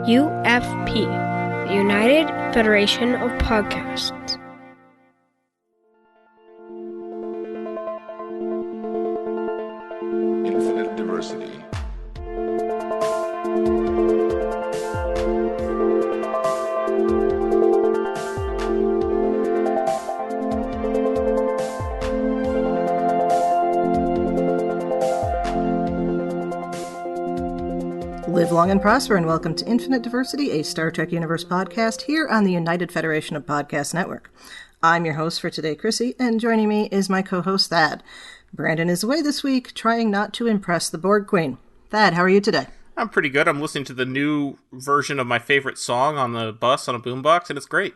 UFP, the United Federation of Podcasts. Infinite diversity. Live long and prosper, and welcome to Infinite Diversity, a Star Trek Universe podcast here on the United Federation of Podcast Network. I'm your host for today, Chrissie, and joining me is my co-host, Thad. Brandon is away this week, trying not to impress the Borg Queen. Thad, how are you today? I'm pretty good. I'm listening to the new version of my favorite song on the bus on a boombox, and it's great.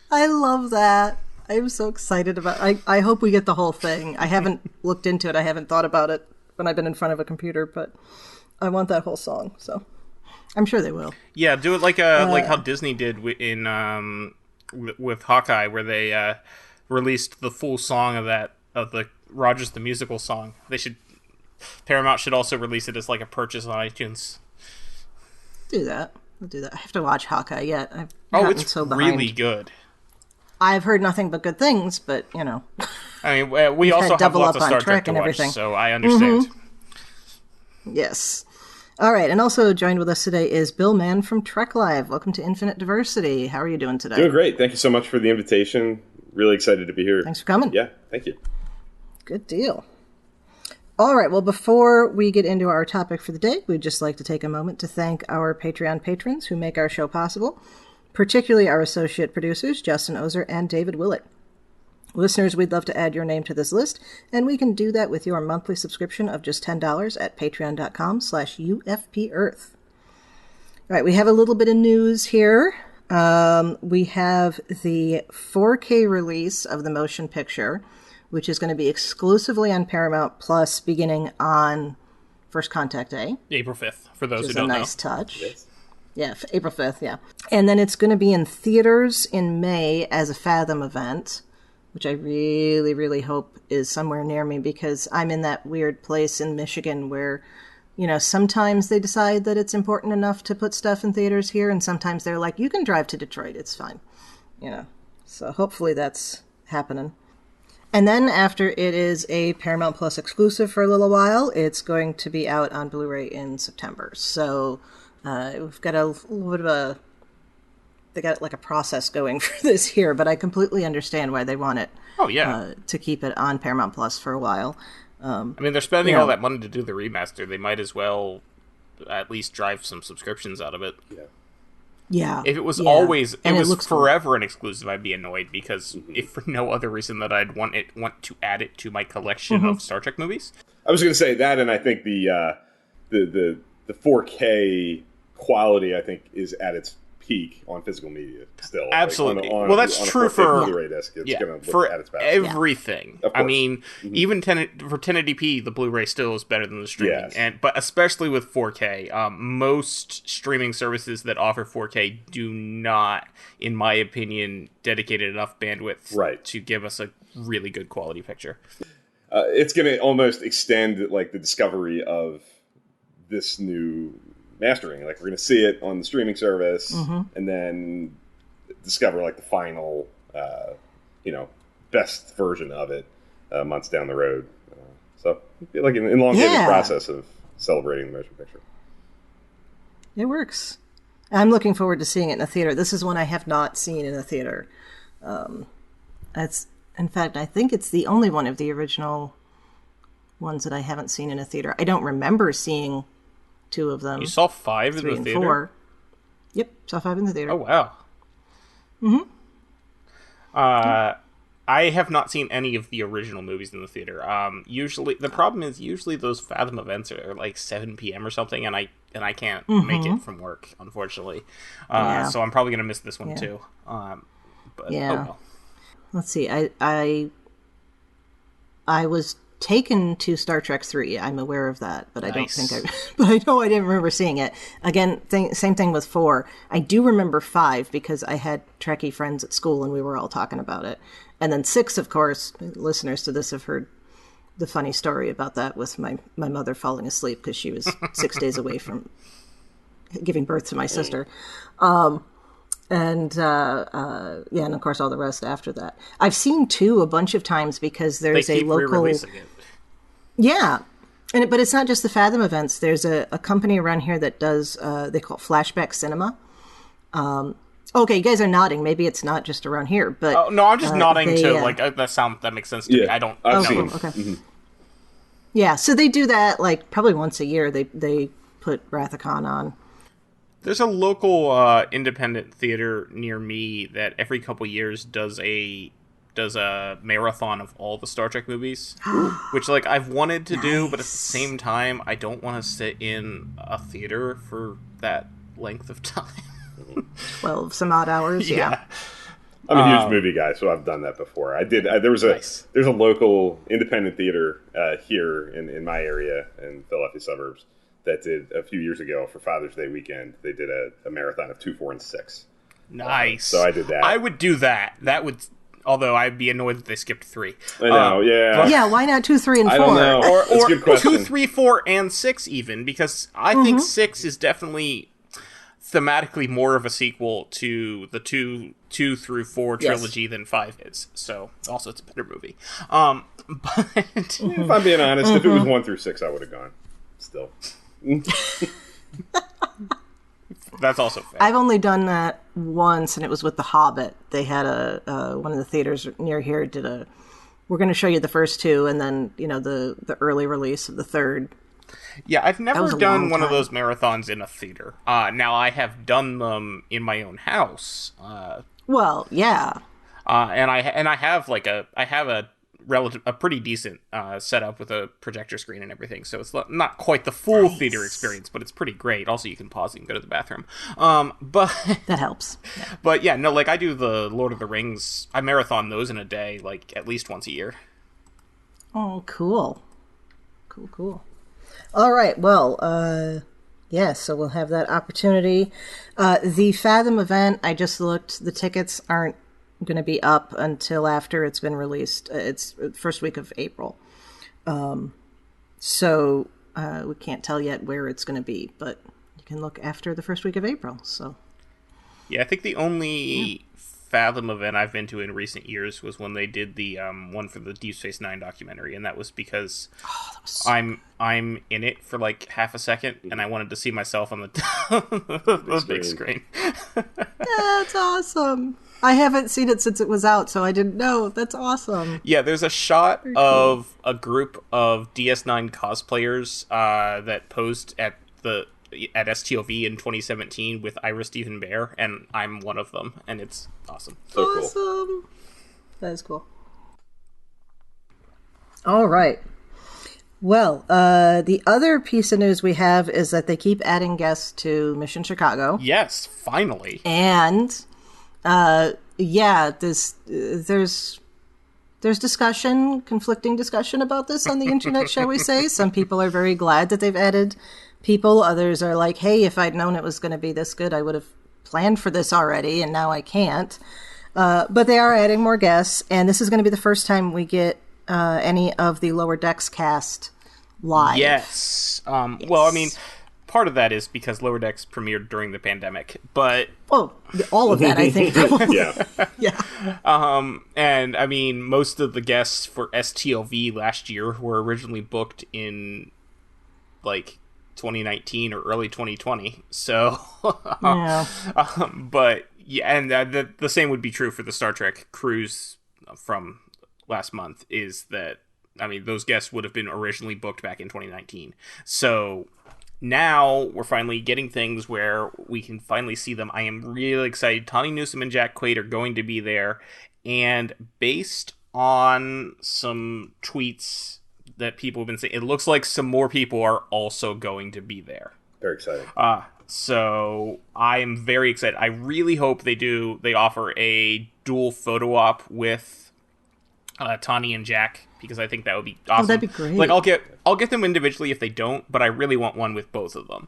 I love that. I'm so excited about it. I hope we get the whole thing. I haven't looked into it. I haven't thought about it when I've been in front of a computer, but I want that whole song, so I'm sure they will. Yeah, do it like how Disney did in with Hawkeye, where they released the full song of the Rogers the Musical song. Paramount should also release it as like a purchase on iTunes. Do that. I'll do that. I have to watch Hawkeye yet. It's so really good. I've heard nothing but good things, but you know. I mean, we also have lots of Star Trek to watch, everything. So I understand. Mm-hmm. Yes. All right, and also joined with us today is Bill Mann from Trek Live. Welcome to Infinite Diversity. How are you doing today? Doing great. Thank you so much for the invitation. Really excited to be here. Thanks for coming. Yeah, thank you. Good deal. All right, well, before we get into our topic for the day, we'd just like to take a moment to thank our Patreon patrons who make our show possible, particularly our associate producers, Justin Oser and David Willett. Listeners, we'd love to add your name to this list, and we can do that with your monthly subscription of just $10 at patreon.com/UFPEarth. All right, we have a little bit of news here. We have the 4K release of the motion picture, which is going to be exclusively on Paramount Plus beginning on First Contact Day. April 5th, for those who don't know. Which is a nice touch. Yes. Yeah, April 5th, yeah. And then it's going to be in theaters in May as a Fathom event, which I really, really hope is somewhere near me, because I'm in that weird place in Michigan where, you know, sometimes they decide that it's important enough to put stuff in theaters here, and sometimes they're like, you can drive to Detroit, it's fine. You know, so hopefully that's happening. And then after it is a Paramount Plus exclusive for a little while, it's going to be out on Blu-ray in September. So we've got a little bit of they got like a process going for this here, but I completely understand why they want it. Oh yeah, to keep it on Paramount Plus for a while. I mean, they're spending all that money to do the remaster. They might as well at least drive some subscriptions out of it. Yeah. If it was always, it was forever an exclusive, I'd be annoyed, because if for no other reason that I'd want to add it to my collection of Star Trek movies. I was going to say that, and I think the 4K quality, I think, is at its peak on physical media still. Absolutely. Like well, that's true for Blu-ray disc. It's gonna for at its best. everything. I mean, even for 1080p, the Blu-ray still is better than the streaming. Yes. But especially with 4K, most streaming services that offer 4K do not, in my opinion, dedicate enough bandwidth to give us a really good quality picture. It's going to almost extend like the discovery of this new mastering. Like, we're going to see it on the streaming service and then discover like the final best version of it months down the road. So like an elongated process of celebrating the motion picture. It works. I'm looking forward to seeing it in a theater. This is one I have not seen in a theater. In fact, I think it's the only one of the original ones that I haven't seen in a theater. I don't remember seeing 2 of them. You saw 5 in the theater? 4. Yep, saw 5 in the theater. Oh, wow. I have not seen any of the original movies in the theater. Usually, the problem is those Fathom events are like 7 p.m. or something, and I can't make it from work, unfortunately. So I'm probably going to miss this one too. But oh well. Let's see. I was taken to Star Trek 3. I'm aware of that, but I don't think but I know I didn't remember seeing it. Again, same thing with 4. I do remember 5 because I had Trekkie friends at school and we were all talking about it. And then 6, of course, listeners to this have heard the funny story about that with my mother falling asleep because she was 6 days away from giving birth to my sister. And of course all the rest after that. I've seen 2 a bunch of times because there's they keep a local re-releasing it. Yeah. But it's not just the Fathom events. There's a company around here that does they call it Flashback Cinema. Okay, you guys are nodding. Maybe it's not just around here, but no, I'm just nodding to like that makes sense to me. I don't I've know. seen. Okay. Mm-hmm. Yeah, so they do that like probably once a year. They put Rathacon on. There's a local independent theater near me that every couple years does a marathon of all the Star Trek movies, which like I've wanted to do, but at the same time I don't want to sit in a theater for that length of time. 12 some odd hours. Yeah. I'm a huge movie guy, so I've done that before. I did. There's a local independent theater here in my area in Philadelphia suburbs that did a few years ago for Father's Day weekend. They did a marathon of 2, 4, and 6. Nice. So I did that. I would do that. That would. Although I'd be annoyed that they skipped 3. I know. Yeah. Yeah. Why not 2, 3, and 4? I don't know. That's a good question. 2, 3, 4, and 6 even, because I think 6 is definitely thematically more of a sequel to the 2 through 4 trilogy than 5 is. So also it's a better movie. But if I'm being honest, if it was 1 through 6, I would have gone. Still. That's also fair. I've only done that once, and it was with The Hobbit. They had one of the theaters near here did we're going to show you the first 2, and then the early release of the third. Yeah, I've never done one of those marathons in a theater. Now I have done them in my own house. Well, yeah. And I have a pretty decent setup with a projector screen and everything, so it's not quite the full theater experience, but it's pretty great. Also, you can pause and go to the bathroom. But that helps. Yeah. But yeah, no, like I do the Lord of the Rings. I marathon those in a day, like at least once a year. Oh, cool. Cool. All right. Well, so we'll have that opportunity. The Fathom event, I just looked. The tickets aren't going to be up until after it's been released. It's first week of April. So we can't tell yet where it's going to be, but you can look after the first week of April. So yeah, I think the only Fathom event I've been to in recent years was when they did the one for the Deep Space Nine documentary, and that was because I'm in it for like half a second, and I wanted to see myself on the big screen. That's awesome. I haven't seen it since it was out, so I didn't know. That's awesome. Yeah, there's a shot of a group of DS9 cosplayers that posed at STOV in 2017 with Ira Stephen Bear, and I'm one of them, and it's awesome. So awesome. Cool. That is cool. All right. Well, the other piece of news we have is that they keep adding guests to Mission Chicago. Yes, finally. And there's discussion, conflicting discussion about this on the internet, shall we say. Some people are very glad that they've added people. Others are like, hey, if I'd known it was going to be this good, I would have planned for this already, and now I can't. But they are adding more guests, and this is going to be the first time we get any of the Lower Decks cast live. Yes. Well, I mean, part of that is because Lower Decks premiered during the pandemic, but... Oh, all of that, I think. Yeah. And, I mean, most of the guests for STOV last year were originally booked in, like, 2019 or early 2020, so... Yeah. But, yeah, and the same would be true for the Star Trek cruise from last month, is that, I mean, those guests would have been originally booked back in 2019. So... now we're finally getting things where we can finally see them. I am really excited. Tawny Newsome and Jack Quaid are going to be there. And based on some tweets that people have been saying, it looks like some more people are also going to be there. Very exciting. So I am very excited. I really hope they offer a dual photo op with Tawny and Jack, because I think that would be awesome. Oh, that'd be great. Like, I'll get them individually if they don't, but I really want one with both of them.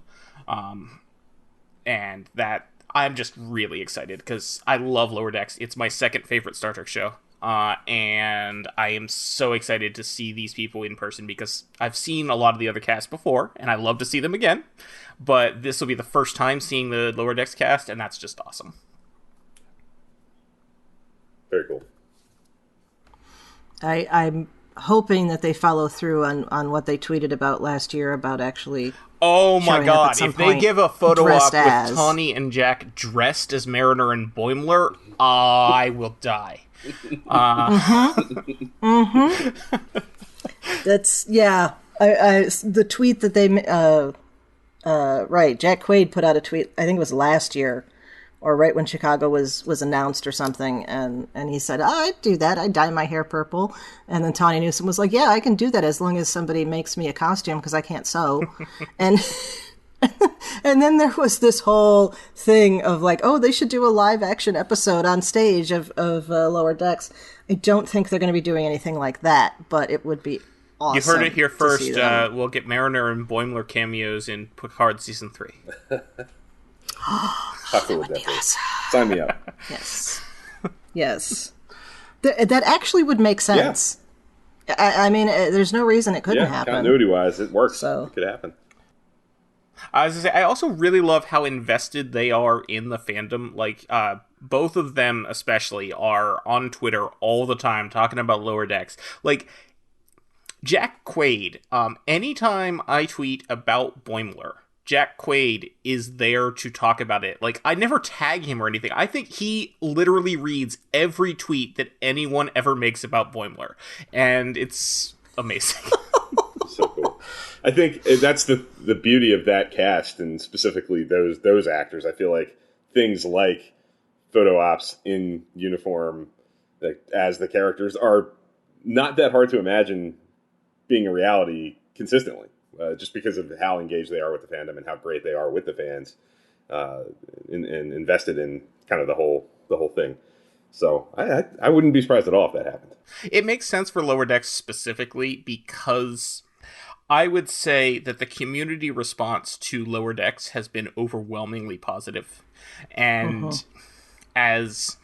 And that, I'm just really excited, because I love Lower Decks. It's my second favorite Star Trek show. and I am so excited to see these people in person because I've seen a lot of the other cast before, and I love to see them again. But this will be the first time seeing the Lower Decks cast, and that's just awesome. Very cool. I'm hoping that they follow through on what they tweeted about last year about actually. Oh my god, if they give a photo op as... with Tawny and Jack dressed as Mariner and Boimler, I will die. That's, yeah. The tweet that they, right, Jack Quaid put out a tweet, I think it was last year, or right when Chicago was announced or something, and he said, I'd do that, I'd dye my hair purple. And then Tawny Newsom was like, yeah, I can do that as long as somebody makes me a costume, because I can't sew. and then there was this whole thing of like, oh, they should do a live action episode on stage of Lower Decks. I don't think they're going to be doing anything like that, but it would be awesome. You heard it here first. We'll get Mariner and Boimler cameos in Picard Season 3. That would be awesome. Sign me up. Yes. Yes. That actually would make sense. Yeah. I mean, there's no reason it couldn't happen. Continuity-wise, it works. So. It could happen. I was gonna say, I also really love how invested they are in the fandom. Like, both of them especially are on Twitter all the time talking about Lower Decks. Like, Jack Quaid, anytime I tweet about Boimler, Jack Quaid is there to talk about it. Like, I never tag him or anything. I think he literally reads every tweet that anyone ever makes about Boimler. And it's amazing. So cool. I think that's the beauty of that cast, and specifically those actors. I feel like things like photo ops in uniform, like, as the characters, are not that hard to imagine being a reality consistently. Just because of how engaged they are with the fandom and how great they are with the fans, and invested in kind of the whole thing. So I wouldn't be surprised at all if that happened. It makes sense for Lower Decks specifically because I would say that the community response to Lower Decks has been overwhelmingly positive. And as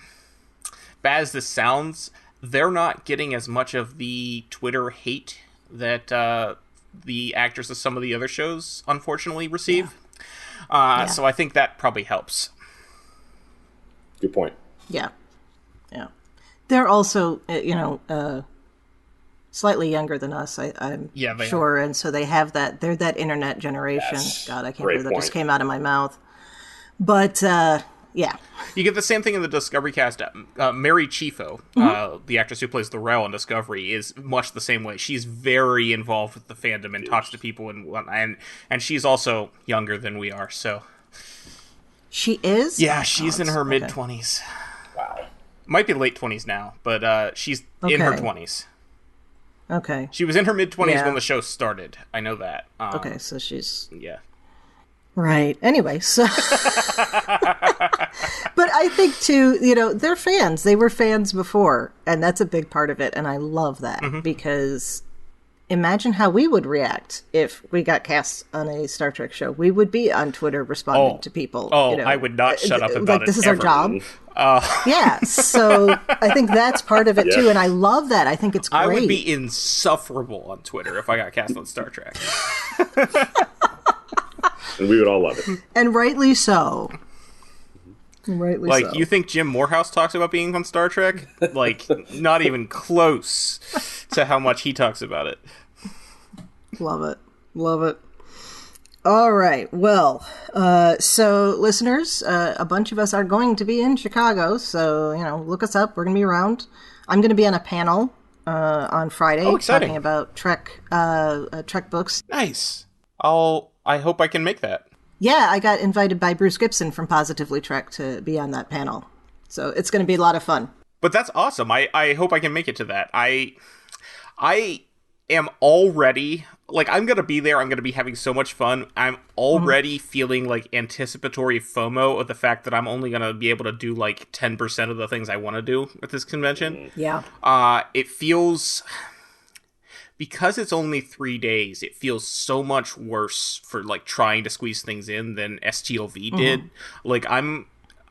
bad as this sounds, they're not getting as much of the Twitter hate that the actors of some of the other shows unfortunately receive. So I think that probably helps. Good point. Yeah. They're also, slightly younger than us, I'm sure. And so they have that, they're that internet generation. Yes. God, I can't believe that just came out of my mouth. But, yeah. You get the same thing in the Discovery cast. Mary Chieffo, the actress who plays the Rel in Discovery, is much the same way. She's very involved with the fandom and talks to people, and she's also younger than we are. So she is. Yeah, she's in her mid-20s. Wow. Might be late 20s now, but she's in her 20s. Okay. She was in her mid-20s when the show started. I know that. Okay, so she's... Yeah. Right. Anyway, so... But I think, too, they're fans. They were fans before, and that's a big part of it, and I love that, because imagine how we would react if we got cast on a Star Trek show. We would be on Twitter responding to people. I would not shut up about it. This is ever. our job. Yeah, so I think that's part of it, too, and I love that. I think it's great. I would be insufferable on Twitter if I got cast on Star Trek. And we would all love it. And rightly so. You think Jim Morehouse talks about being on Star Trek? Like, not even close to how much he talks about it. Love it. All right. Well, so listeners, a bunch of us are going to be in Chicago. So, look us up. We're going to be around. I'm going to be on a panel on Friday talking about Trek books. Nice. I hope I can make that. Yeah, I got invited by Bruce Gibson from Positively Trek to be on that panel. So it's going to be a lot of fun. But that's awesome. I hope I can make it to that. I am already, I'm going to be there. I'm going to be having so much fun. I'm already feeling, anticipatory FOMO of the fact that I'm only going to be able to do, 10% of the things I want to do at this convention. Yeah. It feels... Because it's only 3 days, it feels so much worse for, trying to squeeze things in than STLV did.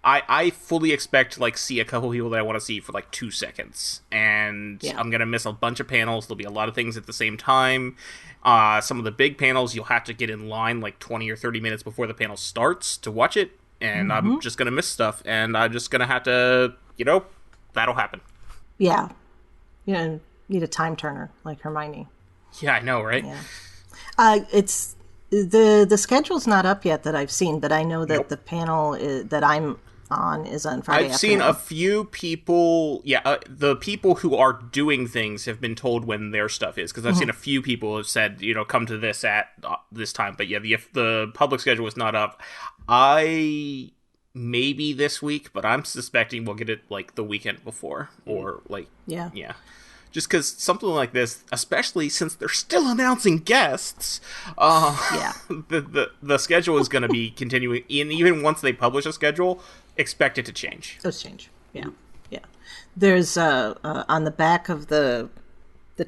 I fully expect to, like, see a couple people that I want to see for, like, 2 seconds. And I'm going to miss a bunch of panels. There'll be a lot of things at the same time. Some of the big panels, you'll have to get in line, like, 20 or 30 minutes before the panel starts to watch it. And I'm just going to miss stuff. And I'm just going to have to, that'll happen. Yeah. You need a time turner, like Hermione. Yeah, I know, right? Yeah. It's... The schedule's not up yet that I've seen, but I know that the panel that I'm on is on Friday I've seen a few people, the people who are doing things have been told when their stuff is, because I've seen a few people have said, come to this at this time, but yeah, the public schedule is not up. Maybe this week, but I'm suspecting we'll get it, like, the weekend before, or, like, yeah. Just because something like this, especially since they're still announcing guests, the schedule is going to be continuing. And even once they publish a schedule, expect it to change. Those change, yeah. There's on the back of the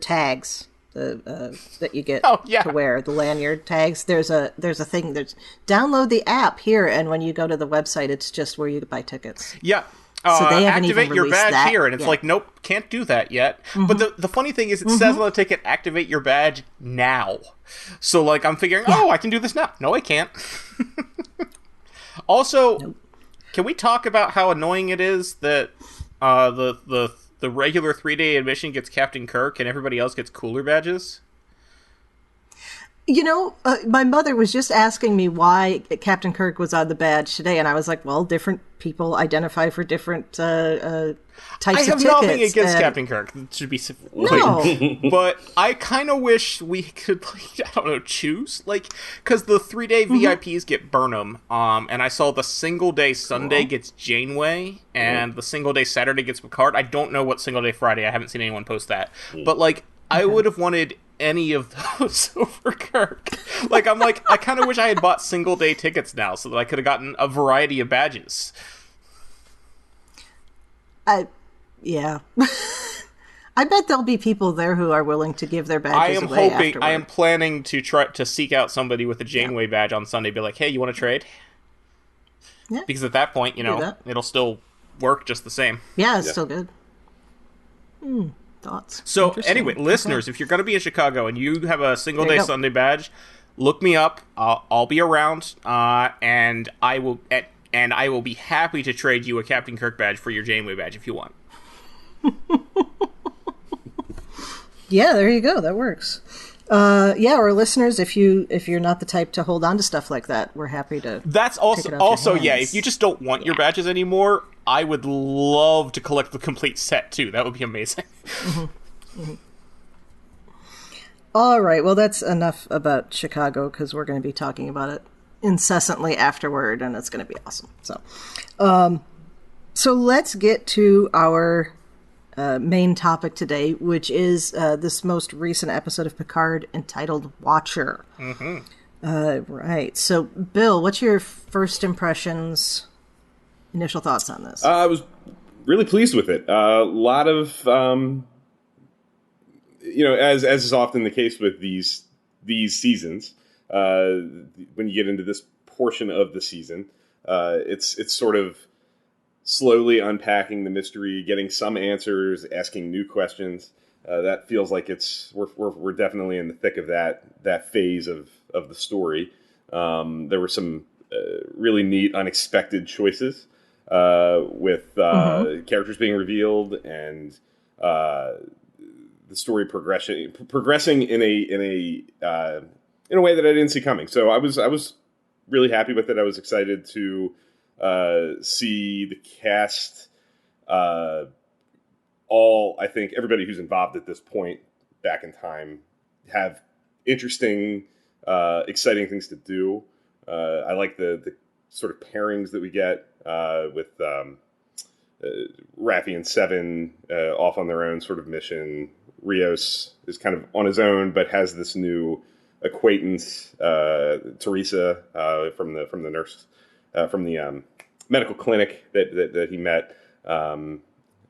tags that you get to wear, the lanyard tags. There's a thing. There's download the app here, and when you go to the website, it's just where you buy tickets. Yeah. So they haven't activate even your badge that here, and it's like, nope, can't do that yet. But the funny thing is, it says on the ticket, activate your badge now. So, like, I'm figuring, I can do this now. No, I can't. Also, can we talk about how annoying it is that the regular 3-day admission gets Captain Kirk and everybody else gets cooler badges? My mother was just asking me why Captain Kirk was on the badge today, and I was like, well, different people identify for different types of tickets. I have nothing against Captain Kirk. It should be but I kind of wish we could, like, I don't know, choose, like, because the 3-day VIPs get Burnham, and I saw the single-day Sunday gets Janeway, and the single-day Saturday gets Picard. I don't know what single-day Friday. I haven't seen anyone post that, but, like, I would have wanted any of those over Kirk. Like, I kind of wish I had bought single day tickets now so that I could have gotten a variety of badges. Yeah. I bet there'll be people there who are willing to give their badges away afterward. I am planning to try to seek out somebody with a Janeway badge on Sunday, be like, hey, you want to trade? Yeah. Because at that point, it'll still work just the same. Yeah, it's still good. Thoughts. So anyway, listeners, if you're going to be in Chicago and you have a single day Sunday badge, look me up. I'll be around, and I will be happy to trade you a Captain Kirk badge for your Janeway badge if you want. Yeah, there you go. That works. Or listeners, if you're not the type to hold on to stuff like that, we're happy to. That's also if you just don't want your badges anymore, I would love to collect the complete set too. That would be amazing. All right, well, that's enough about Chicago, because we're going to be talking about it incessantly afterward, and it's going to be awesome. So let's get to our main topic today, which is this most recent episode of Picard entitled Watcher. Right. So, Bill, what's your first impressions, initial thoughts on this? I was really pleased with it. A lot of, as is often the case with these seasons, when you get into this portion of the season, it's sort of slowly unpacking the mystery, getting some answers, asking new questions. That feels like we're definitely in the thick of that phase of the story. There were some really neat, unexpected choices with characters being revealed and the story progressing in a way that I didn't see coming. So I was really happy with it. I was excited to see the cast, I think everybody who's involved at this point back in time have interesting, exciting things to do. I like the sort of pairings that we get with Raffi and Seven off on their own sort of mission. Rios is kind of on his own, but has this new acquaintance, Teresa, from the nurse, from the medical clinic that he met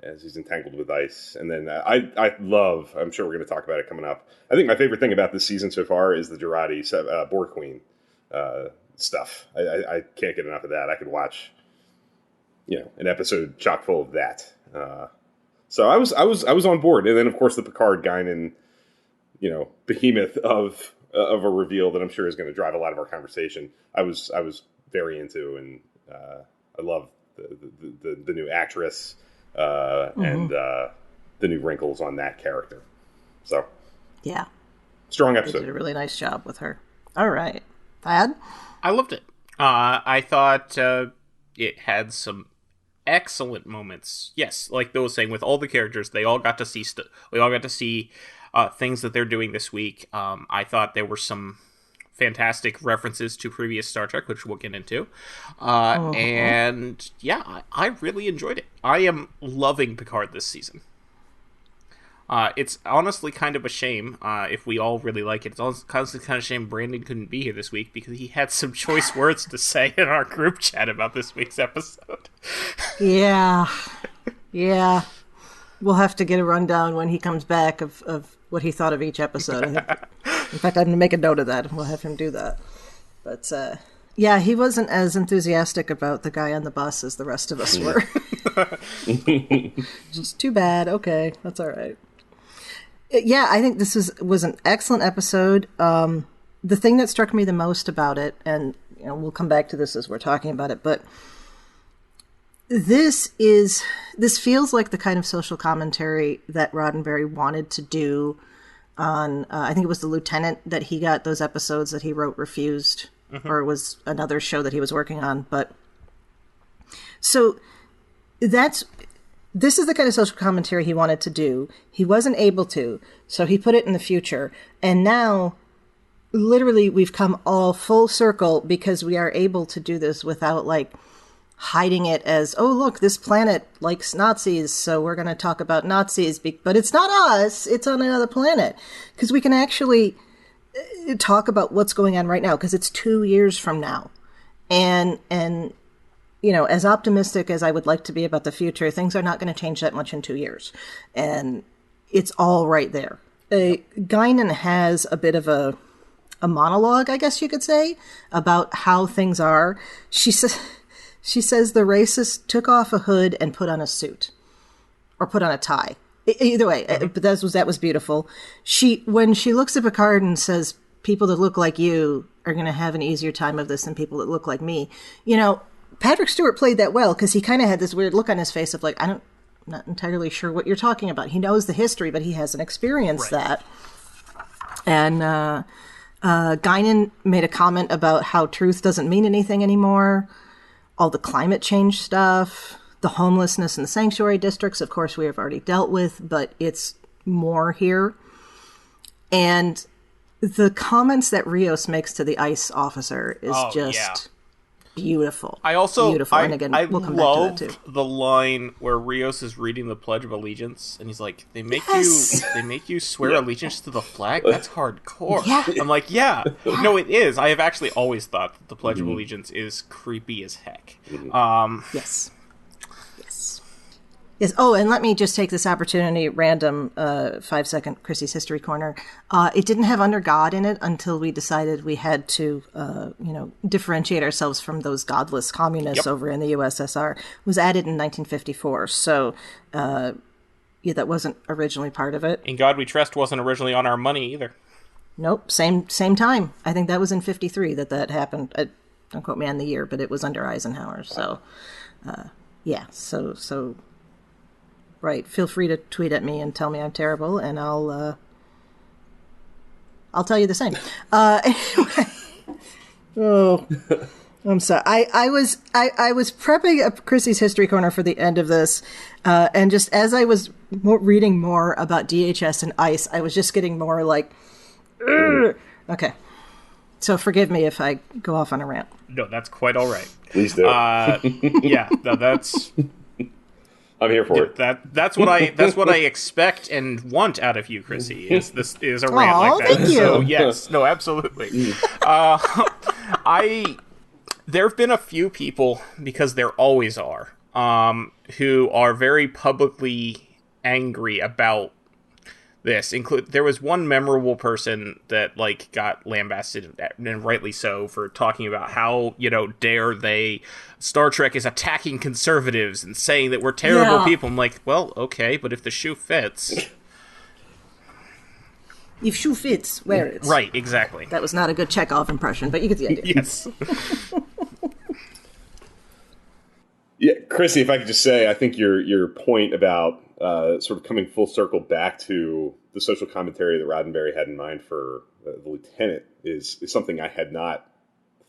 as he's entangled with ice. And then I'm sure we're going to talk about it coming up, I think my favorite thing about this season so far is the Jurati Borg Queen stuff. I can't get enough of that. I could watch an episode chock full of that. So I was on board, and then of course the Picard Guinan, behemoth of a reveal that I'm sure is going to drive a lot of our conversation. I was very into, and I love the new actress and the new wrinkles on that character. So yeah, strong they episode. did a really nice job with her. All right, Thad? I loved it. I thought it had some excellent moments. Yes, like Bill was saying, with all the characters, they all got to see things that they're doing this week. I thought there were some fantastic references to previous Star Trek, which we'll get into. And yeah, I really enjoyed it. I am loving Picard this season. It's honestly kind of a shame if we all really like it. It's also kind of a shame Brandon couldn't be here this week because he had some choice words to say in our group chat about this week's episode. Yeah. We'll have to get a rundown when he comes back of what he thought of each episode. In fact, I'm going to make a note of that, and we'll have him do that. But, yeah, he wasn't as enthusiastic about the guy on the bus as the rest of us were. Just too bad. Okay, that's all right. Yeah, I think this was an excellent episode. The thing that struck me the most about it, and we'll come back to this as we're talking about it, but this feels like the kind of social commentary that Roddenberry wanted to do on, I think it was The Lieutenant that he got those episodes that he wrote refused, or it was another show that he was working on. But so this is the kind of social commentary he wanted to do. He wasn't able to, so he put it in the future. And now, literally, we've come all full circle because we are able to do this without, hiding it as, oh, look, this planet likes Nazis, so we're going to talk about Nazis. But it's not us. It's on another planet. Because we can actually talk about what's going on right now, because it's 2 years from now. And as optimistic as I would like to be about the future, things are not going to change that much in 2 years. And it's all right there. Guinan has a bit of a monologue, I guess you could say, about how things are. She says the racist took off a hood and put on a suit. Or put on a tie. Either way, but that was beautiful. When she looks at Picard and says, people that look like you are going to have an easier time of this than people that look like me, Patrick Stewart played that well because he kind of had this weird look on his face of I'm not entirely sure what you're talking about. He knows the history, but he hasn't experienced that. And Guinan made a comment about how truth doesn't mean anything anymore. All the climate change stuff, the homelessness in the sanctuary districts, of course, we have already dealt with, but it's more here. And the comments that Rios makes to the ICE officer is beautiful. Beautiful. And again, we'll come back to that too. The line where Rios is reading the Pledge of Allegiance, and he's like, "They make you swear allegiance to the flag. That's hardcore." Yeah. I'm like, "Yeah, no, it is." I have actually always thought that the Pledge of Allegiance is creepy as heck. Yes. Oh, and let me just take this opportunity, random 5-second Chrissie's History Corner. It didn't have Under God in it until we decided we had to, differentiate ourselves from those godless communists over in the USSR. It was added in 1954, so that wasn't originally part of it. In God We Trust wasn't originally on our money either. Nope, same time. I think that was in 53 that happened. Don't quote me on the year, but it was under Eisenhower. So, so... Right. Feel free to tweet at me and tell me I'm terrible, and I'll tell you the same. Anyway. Oh, I'm sorry. I was prepping a Chrissie's History Corner for the end of this, and just as I was reading more about DHS and ICE, I was just getting more like, ugh. Okay. So forgive me if I go off on a rant. No, that's quite all right. Please do. That's. I'm here for it. That's what I expect and want out of you, Chrissie. Is a rant like that? Thank you. So yes, no, absolutely. There have been a few people, because there always are, who are very publicly angry about this. There was one memorable person that like got lambasted, and rightly so, for talking about how, dare they, Star Trek is attacking conservatives and saying that we're terrible people. I'm like, well, okay, but if the shoe fits. If shoe fits, wear it. Right, exactly. That was not a good Chekhov impression, but you get the idea. Yes. Yeah, Chrissie, if I could just say, I think your point about sort of coming full circle back to the social commentary that Roddenberry had in mind for the Lieutenant is something I had not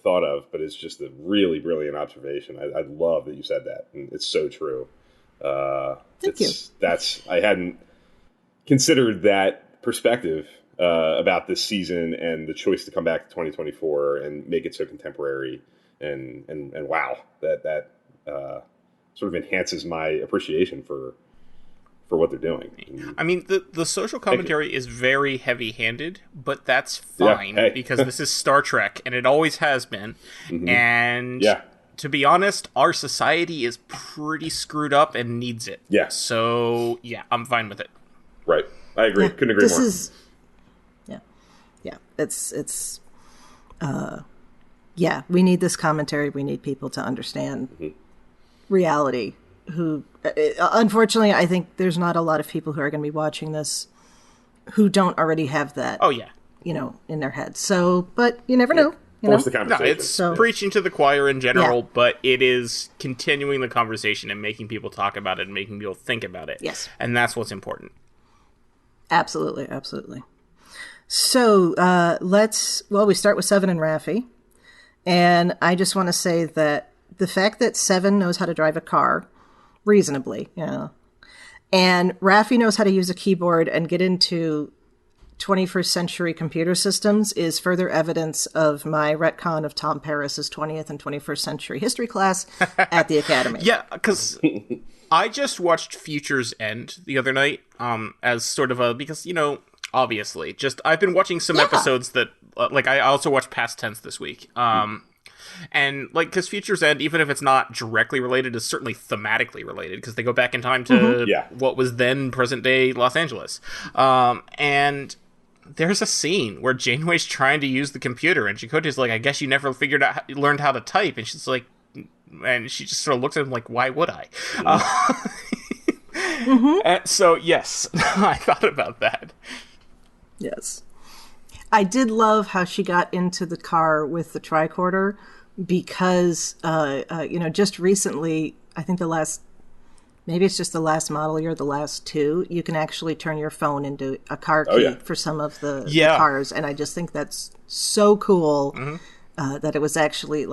thought of, but it's just a really brilliant observation. I love that you said that, and it's so true. Thank you. I hadn't considered that perspective about this season and the choice to come back to 2024 and make it so contemporary, and wow, that sort of enhances my appreciation for what they're doing. I mean, the social commentary is very heavy-handed, but that's fine because this is Star Trek, and it always has been. Mm-hmm. And to be honest, our society is pretty screwed up and needs it. Yeah. So, I'm fine with it. Right. I agree. Couldn't agree more. We need this commentary. We need people to understand reality. Unfortunately, I think there's not a lot of people who are going to be watching this who don't already have that. Oh yeah, in their heads. So, but you never know. Force the conversation. No, it's preaching to the choir in general, but it is continuing the conversation and making people talk about it and making people think about it. Yes, and that's what's important. Absolutely. So we start with Seven and Raffi, and I just want to say that the fact that Seven knows how to drive a car reasonably, and Raffi knows how to use a keyboard and get into 21st century computer systems is further evidence of my retcon of Tom Paris's 20th and 21st century history class at the Academy. Yeah, because I just watched Future's End the other night, as sort of because obviously, I've been watching some episodes that, I also watched Past Tense this week. And, because Future's End, even if it's not directly related, is certainly thematically related, because they go back in time to what was then present-day Los Angeles. And there's a scene where Janeway's trying to use the computer, and Chakotay's like, I guess you never learned how to type. And she's like, and she just sort of looks at him like, why would I? And so, yes, I thought about that. Yes. I did love how she got into the car with the tricorder because, just recently, I think maybe it's just the last model year, the last two, you can actually turn your phone into a car key for some of the cars. And I just think that's so cool that it was actually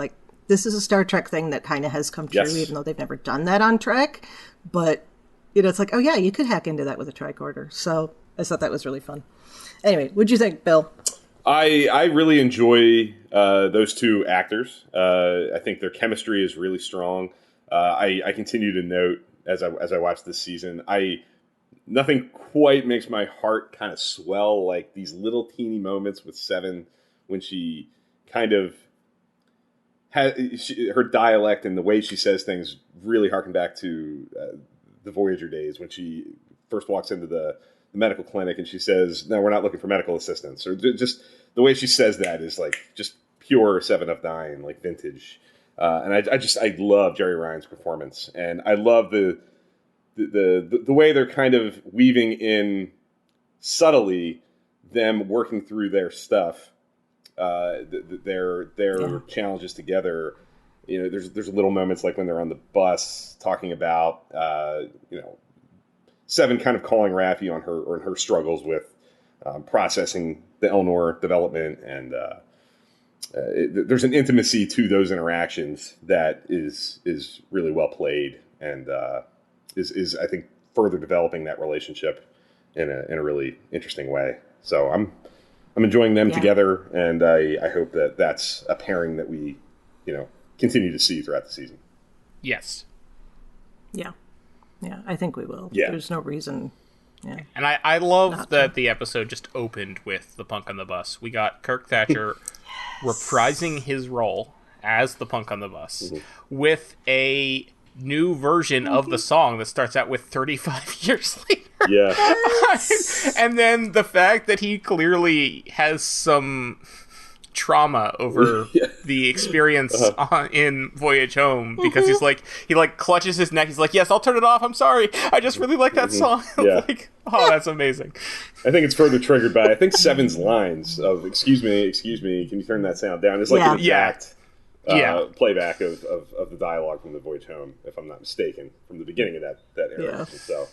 this is a Star Trek thing that kind of has come true, even though they've never done that on Trek. But, it's like, oh yeah, you could hack into that with a tricorder. So I thought that was really fun. Anyway, what'd you think, Bill? I really enjoy those two actors. I think their chemistry is really strong. I continue to note as I watch this season, nothing quite makes my heart kind of swell like these little teeny moments with Seven when she kind of her dialect and the way she says things really harken back to the Voyager days when she first walks into the medical clinic and she says, no, we're not looking for medical assistance. Or just the way she says that is just pure 7 of 9, vintage. And I love Jerry Ryan's performance. And I love the way they're kind of weaving in subtly them working through their stuff, their challenges together. There's little moments like when they're on the bus talking about, Seven kind of calling Raffi on her struggles with processing the Elnor development, and there's an intimacy to those interactions that is really well played, and is I think further developing that relationship in a really interesting way. So I'm enjoying them together, and I hope that that's a pairing that we continue to see throughout the season. Yes. Yeah. Yeah, I think we will. Yeah. There's no reason. Yeah. And I love that the episode just opened with the punk on the bus. We got Kirk Thatcher reprising his role as the punk on the bus with a new version of the song that starts out with 35 years later. Yeah. And then the fact that he clearly has some trauma over the experience in Voyage Home, because he's like, he like clutches his neck. He's like, yes, I'll turn it off. I'm sorry. I just really like that song. Yeah. Like, oh, that's amazing. I think it's further triggered by, I think Seven's lines of, excuse me, can you turn that sound down? It's like an exact playback of the dialogue from the Voyage Home, if I'm not mistaken, from the beginning of that era. Yeah. So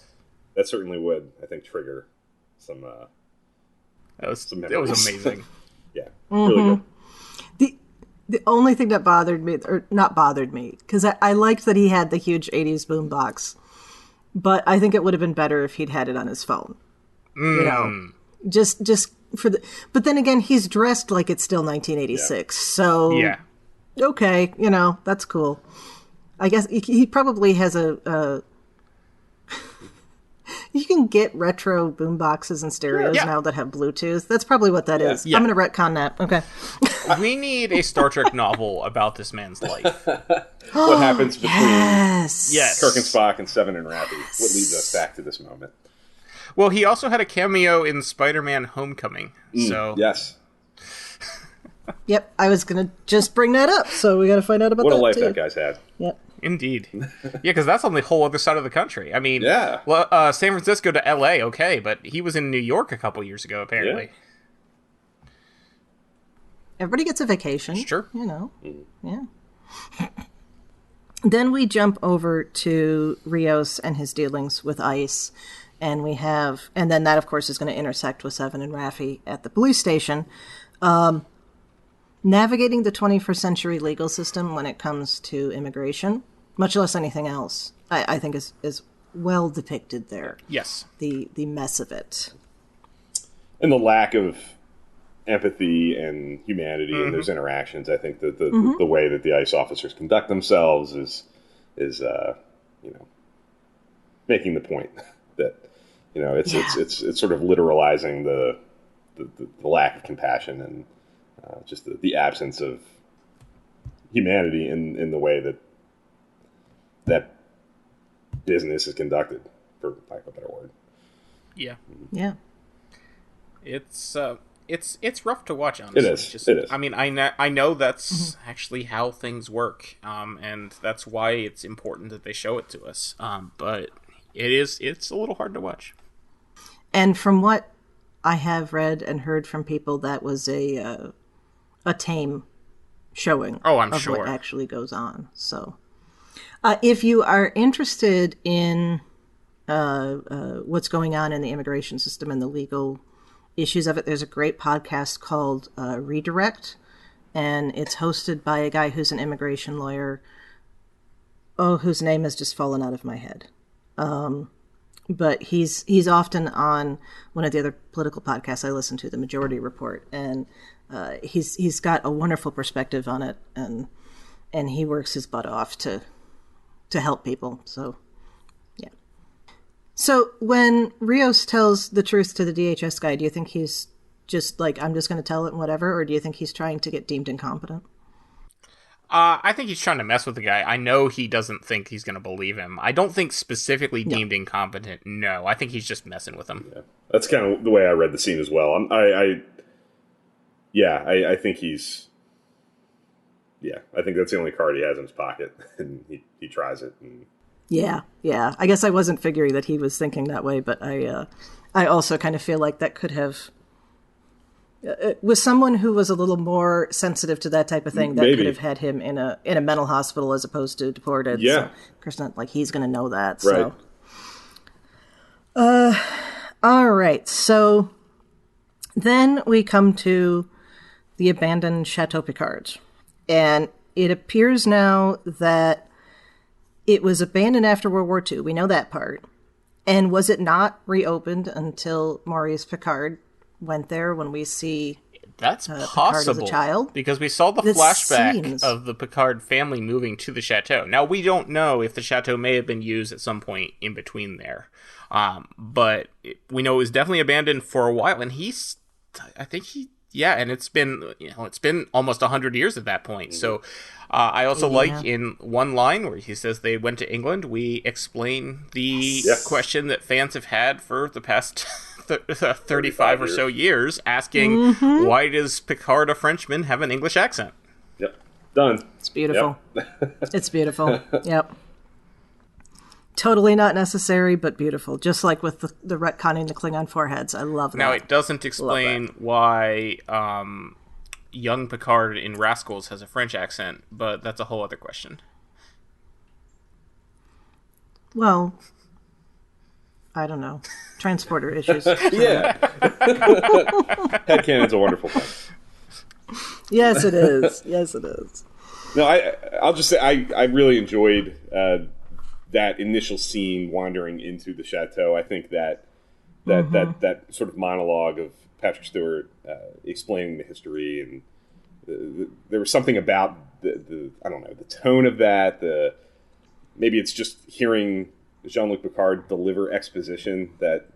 that certainly would, I think, trigger some It was memories. amazing. Yeah, really good. The only thing that bothered me, or not bothered me, because I liked that he had the huge 80s boombox, but I think it would have been better if he'd had it on his phone. You know, just for the. But then again, he's dressed like it's still 1986, so Yeah. Okay, you know, that's cool. I guess he probably has a you can get retro boomboxes and stereos now that have Bluetooth. That's probably what that is. Yeah. I'm going to retcon that. Okay. We need a Star Trek novel about this man's life. What happens between Yes. Kirk and Spock and Seven and Rappy? What leads us back to this moment? Well, he also had a cameo in Spider-Man Homecoming. So Yes. Yep, I was going to just bring that up, so we got to find out about What that a life too. that guy's had. Yep. Indeed. Yeah, because that's on the whole other side of the country. I mean, Yeah. San Francisco to L.A., okay, but he was in New York a couple years ago, apparently. Everybody gets a vacation. Sure. You know. Yeah. Then we jump over to Rios and his dealings with ICE. And then that, of course, is going to intersect with Seven and Raffi at the police station. Navigating the 21st century legal system when it comes to immigration, much less anything else, I think is well depicted there. Yes. The mess of it. And the lack of empathy and humanity in those interactions. I think that the way that the ICE officers conduct themselves is making the point that it's sort of literalizing the lack of compassion and just the absence of humanity in the way that business is conducted, for lack of a better word. Yeah. Yeah. It's rough to watch, honestly. It is. I mean, I know that's actually how things work, and that's why it's important that they show it to us. But it's a little hard to watch. And from what I have read and heard from people, that was a tame showing I'm of sure what actually goes on. So if you are interested in what's going on in the immigration system and the legal issues of it, there's a great podcast called Redirect, and it's hosted by a guy who's an immigration lawyer, whose name has just fallen out of my head. But he's often on one of the other political podcasts I listen to, The Majority Report, and he's got a wonderful perspective on it, and he works his butt off to help people. So, yeah. So when Rios tells the truth to the DHS guy, do you think he's just like, I'm just going to tell it and whatever, or do you think he's trying to get deemed incompetent? I think he's trying to mess with the guy. I know he doesn't think he's going to believe him. I don't think specifically deemed incompetent. No, I think he's just messing with him. Yeah. That's kind of the way I read the scene as well. I think he's... Yeah, I think that's the only card he has in his pocket, and he tries it. And... Yeah. I guess I wasn't figuring that he was thinking that way, but I also kind of feel like that could have... with someone who was a little more sensitive to that type of thing, that could have had him in a mental hospital as opposed to deported. Yeah. So, of course, not like he's going to know that. Right. So. All right. So then we come to the abandoned Chateau Picard. And it appears now that it was abandoned after World War II. We know that part. And was it not reopened until Maurice Picard went there, when we see that's Picard possible as a child? Because we saw the flashback of the Picard family moving to the chateau. Now, we don't know if the chateau may have been used at some point in between there, but we know it was definitely abandoned for a while. And I think he Yeah, and it's been almost 100 years at that point. Mm-hmm. So I also like in one line where he says they went to England, we explain the question that fans have had for the past 35 or so years, asking why does Picard, a Frenchman, have an English accent? Yep. Done. It's beautiful. Yep. It's beautiful. Yep. Totally not necessary, but beautiful. Just like with the retconning the Klingon foreheads. I love that. Now, it doesn't explain why young Picard in Rascals has a French accent, but that's a whole other question. Well, I don't know. Transporter issues. Yeah. Headcanon's a wonderful thing. Yes, it is. Yes, it is. No, I'll just say I really enjoyed that initial scene wandering into the chateau. I think that sort of monologue of Patrick Stewart explaining the history, and there was something about the I don't know, the tone of that. Maybe it's just hearing Jean-Luc Picard deliver exposition that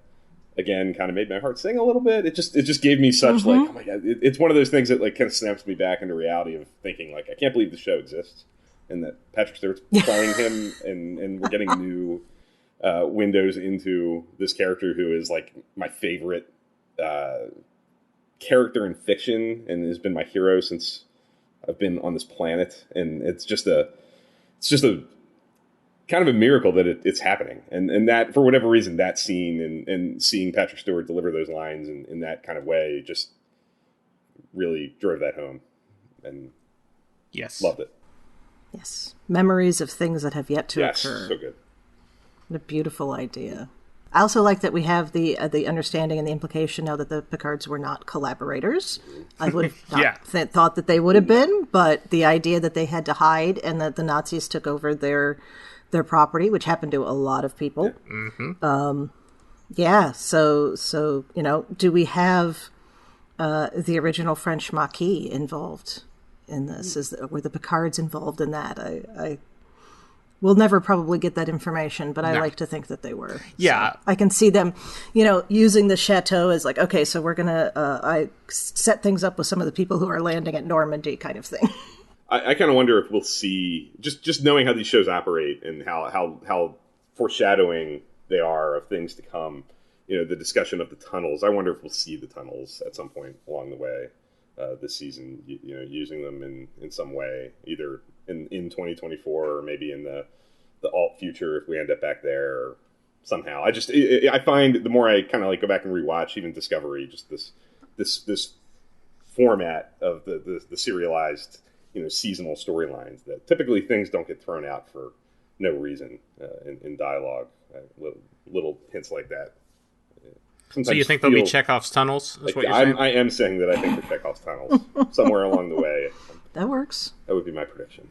again kind of made my heart sing a little bit. It just gave me such like, oh my god, it's one of those things that like kind of snaps me back into reality of thinking like, I can't believe the show exists. And that Patrick Stewart's playing him, and we're getting new windows into this character who is like my favorite character in fiction, and has been my hero since I've been on this planet. And it's just a kind of a miracle that it's happening. And that for whatever reason, that scene and seeing Patrick Stewart deliver those lines in that kind of way just really drove that home. And loved it. Yes. Memories of things that have yet to occur. So good. What a beautiful idea. I also like that we have the understanding and the implication now that the Picards were not collaborators. I would have not thought that they would have been, but the idea that they had to hide and that the Nazis took over their property, which happened to a lot of people. So do we have the original French Maquis involved in this? Were the Picards involved in that? I will never probably get that information, but I like to think that they were. Yeah. So I can see them, using the chateau as like, okay, so we're going to I set things up with some of the people who are landing at Normandy kind of thing. I kind of wonder if we'll see, just knowing how these shows operate and how foreshadowing they are of things to come, the discussion of the tunnels. I wonder if we'll see the tunnels at some point along the way. This season, using them in some way, either in 2024 or maybe in the alt future if we end up back there or somehow. I find the more I kind of like go back and rewatch even Discovery, just this format of the serialized seasonal storylines that typically things don't get thrown out for no reason in dialogue. Little hints like that. So you think they'll be Chekhov's tunnels? Is what you're saying? I am saying that I think they're Chekhov's tunnels somewhere along the way. That works. That would be my prediction.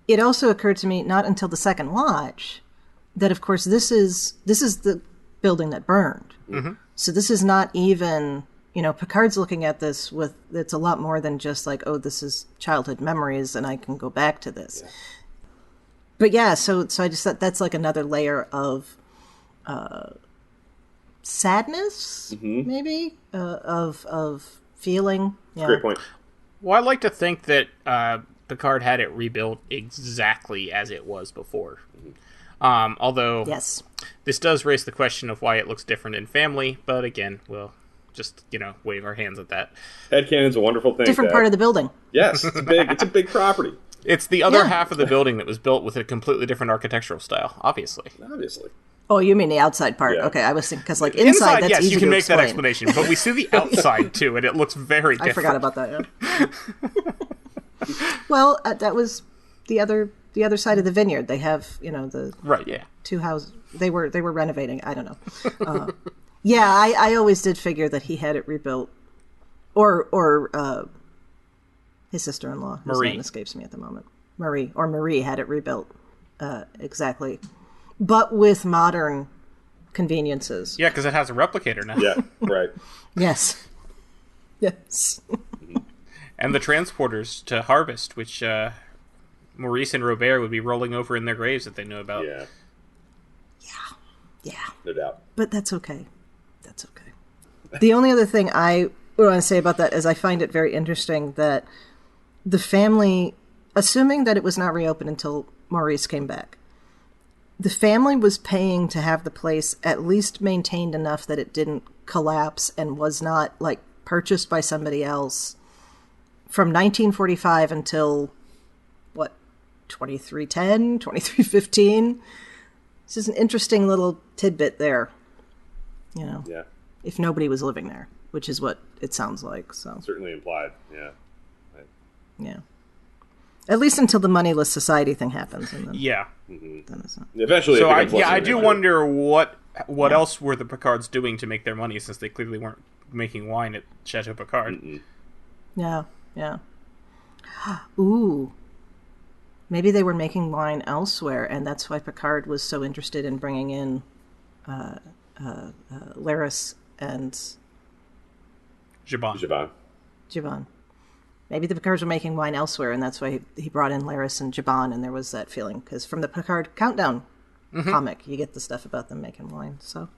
It also occurred to me not until the second watch that, of course, this is the building that burned. Mm-hmm. So this is not even, Picard's looking at this with, it's a lot more than just like, oh, this is childhood memories and I can go back to this. Yeah. But yeah, so I just thought that's like another layer of sadness, maybe, of feeling. Yeah. Great point. Well, I like to think that Picard had it rebuilt exactly as it was before. Although this does raise the question of why it looks different in Family, but again, we'll just, wave our hands at that. Headcanon's a wonderful thing. Different part of the building. Yes, it's a big property. It's the other half of the building that was built with a completely different architectural style, obviously. Oh, you mean the outside part? Yeah. Okay, I was thinking because like inside that's yes, easy you can to make explain. That explanation, but we see the outside too, and it looks very different. I forgot about that. Yeah. Well, that was the other side of the vineyard. They have the two houses. They were renovating. I don't know. I always did figure that he had it rebuilt, or his sister-in-law. His name escapes me at the moment. Marie had it rebuilt exactly. But with modern conveniences. Yeah, because it has a replicator now. Yeah, right. Yes. And the transporters to Harvest, which Maurice and Robert would be rolling over in their graves that they know about. Yeah. No doubt. But that's okay. The only other thing I want to say about that is I find it very interesting that the family, assuming that it was not reopened until Maurice came back, the family was paying to have the place at least maintained enough that it didn't collapse and was not, like, purchased by somebody else from 1945 until, 2310, 2315? This is an interesting little tidbit there, Yeah. if nobody was living there, which is what it sounds like. So Certainly implied, yeah. Right. yeah. At least until the moneyless society thing happens. And then, Yeah. then it's not. Eventually, So it becomes less I of an do issue. wonder what else were the Picards doing to make their money, since they clearly weren't making wine at Chateau Picard. Yeah, yeah. Ooh. Maybe they were making wine elsewhere, and that's why Picard was so interested in bringing in Laris and Jabon. Jabon. Maybe the Picards were making wine elsewhere, and that's why he brought in Laris and Jabon, and there was that feeling. Because from the Picard Countdown comic, you get the stuff about them making wine. So,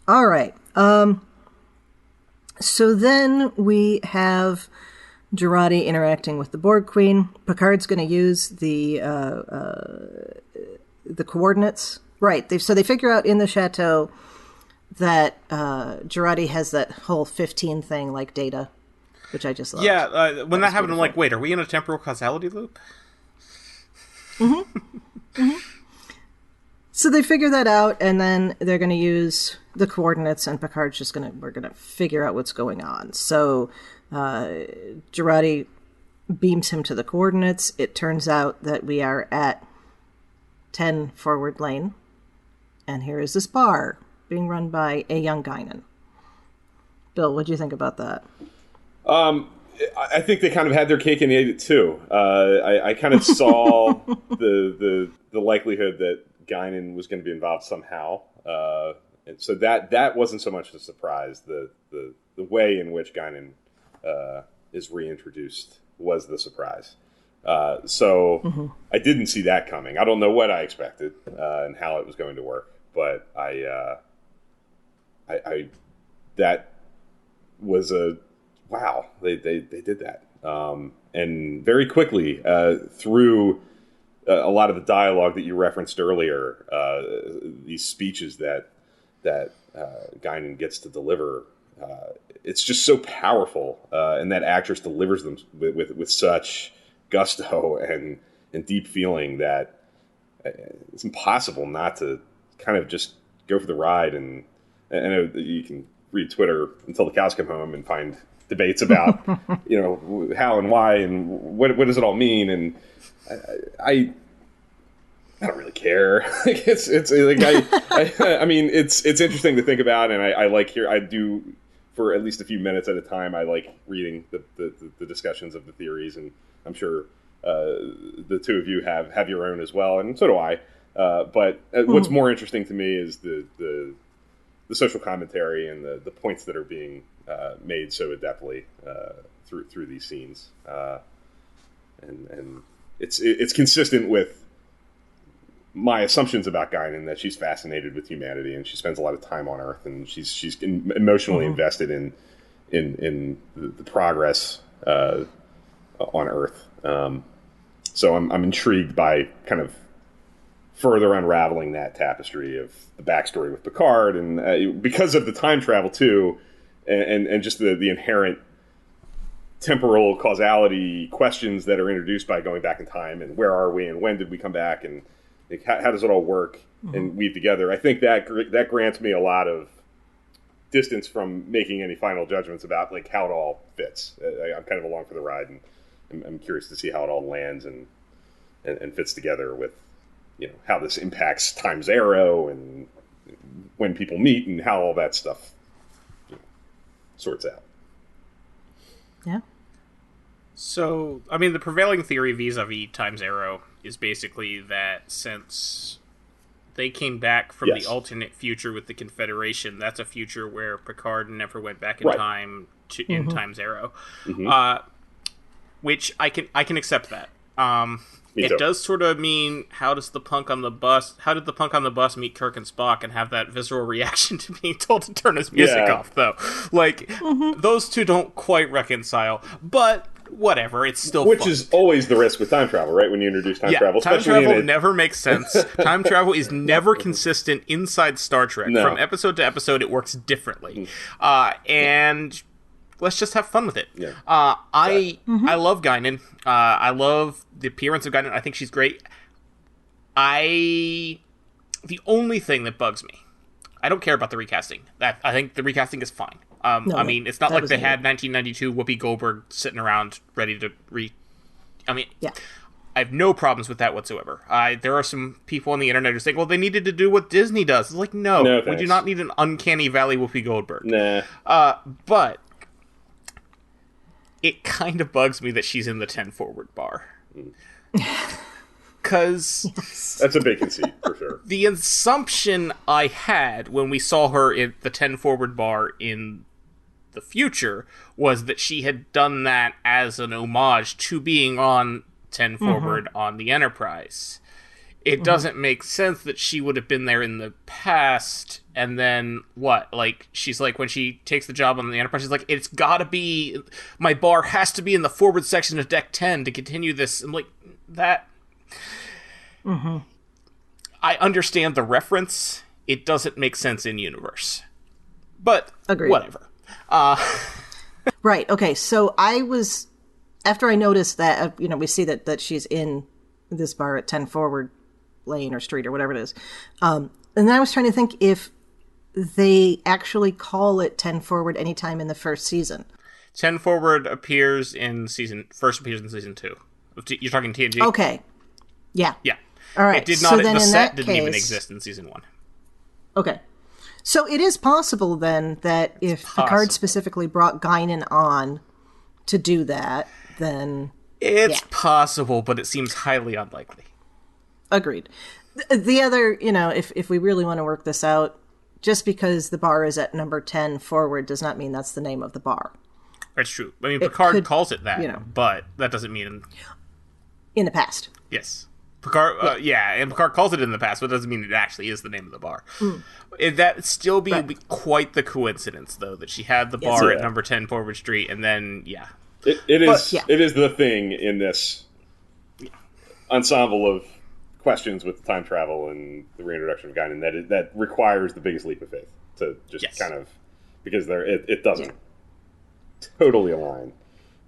all right. So then we have Jurati interacting with the Borg Queen. Picard's going to use the coordinates. Right. They figure out in the chateau that Jurati has that whole 15 thing like Data, which I just loved. Yeah, when that happened, I'm like, wait, are we in a temporal causality loop? So they figure that out, and then they're going to use the coordinates, and Picard's just we're going to figure out what's going on. So Jurati beams him to the coordinates. It turns out that we are at 10 Forward Lane, and here is this bar being run by a young Guinan. Bill, what do you think about that? I think they kind of had their cake and ate it too. I kind of saw the likelihood that Guinan was going to be involved somehow, and so that wasn't so much a surprise. The way in which Guinan is reintroduced was the surprise. So I didn't see that coming. I don't know what I expected and how it was going to work, but I that was a wow. They did that, and very quickly through a lot of the dialogue that you referenced earlier, these speeches that Guinan gets to deliver. It's just so powerful, and that actress delivers them with such gusto and deep feeling that it's impossible not to kind of just go for the ride. And I know that you can read Twitter until the cows come home and find debates about how and why and what does it all mean, and I don't really care. It's like I mean it's interesting to think about, and I do for at least a few minutes at a time. I like reading the discussions of the theories, and I'm sure the two of you have your own as well, and so do I. But what's more interesting to me is the social commentary and the points that are being made so adeptly through these scenes, and it's consistent with my assumptions about Guinan, that she's fascinated with humanity and she spends a lot of time on Earth, and she's emotionally invested in the progress on Earth. So I'm intrigued by kind of further unraveling that tapestry of the backstory with Picard, and because of the time travel too, and just the inherent temporal causality questions that are introduced by going back in time, and where are we, and when did we come back, and like, how does it all work and weave together. I think that grants me a lot of distance from making any final judgments about like how it all fits. I'm kind of along for the ride, and I'm curious to see how it all lands and fits together with how this impacts Time's Arrow and when people meet and how all that stuff sorts out. Yeah. So, I mean, the prevailing theory vis-a-vis Time's Arrow is basically that since they came back from the alternate future with the Confederation, that's a future where Picard never went back in time in Time's Arrow. Which I can accept that. It does sort of mean, how did the punk on the bus meet Kirk and Spock and have that visceral reaction to being told to turn his music off, though? Like, those two don't quite reconcile, but whatever, it's still Which fun. is always the risk with time travel, right? When you introduce time travel. Time travel never makes sense. Time travel is never consistent inside Star Trek. No. From episode to episode, it works differently. And let's just have fun with it. Yeah. I love Guinan. I love the appearance of Guinan. I think she's great. The only thing that bugs me, I don't care about the recasting. I think the recasting is fine. I mean, it's not like they had 1992 Whoopi Goldberg sitting around ready to I have no problems with that whatsoever. There are some people on the internet who say, well, they needed to do what Disney does. It's like, no, we do not need an Uncanny Valley Whoopi Goldberg. Nah. But it kind of bugs me that she's in the 10 Forward bar. Because that's a big conceit, for sure. The assumption I had when we saw her in the 10 Forward bar in the future was that she had done that as an homage to being on 10 Forward on the Enterprise. It doesn't make sense that she would have been there in the past, and then what? Like, she's like, when she takes the job on the Enterprise, she's like, it's gotta be, my bar has to be in the forward section of Deck 10 to continue this. I'm like, that... I understand the reference. It doesn't make sense in universe. But, whatever. Right, okay, so after I noticed that, we see that she's in this bar at 10 Forward Lane or Street or whatever it is, and then I was trying to think if they actually call it 10 Forward anytime in the first season. 10 Forward appears in season 2. You're talking TNG? Okay. Yeah. Yeah. All right. It did not, the set didn't even exist in season 1. Okay. So it is possible then that if Picard specifically brought Guinan on to do that, then... It's possible, but it seems highly unlikely. Agreed. The other, if we really want to work this out, just because the bar is at number 10 Forward does not mean that's the name of the bar. That's true. I mean, Picard calls it that, but that doesn't mean... In the past. Yes. Picard, and Picard calls it in the past, but it doesn't mean it actually is the name of the bar. That still be quite the coincidence, though, that she had the bar at number 10 Forward Street, and then, It is the thing in this ensemble of questions with time travel and the reintroduction of Guinan that requires the biggest leap of faith to just kind of, because it doesn't totally align,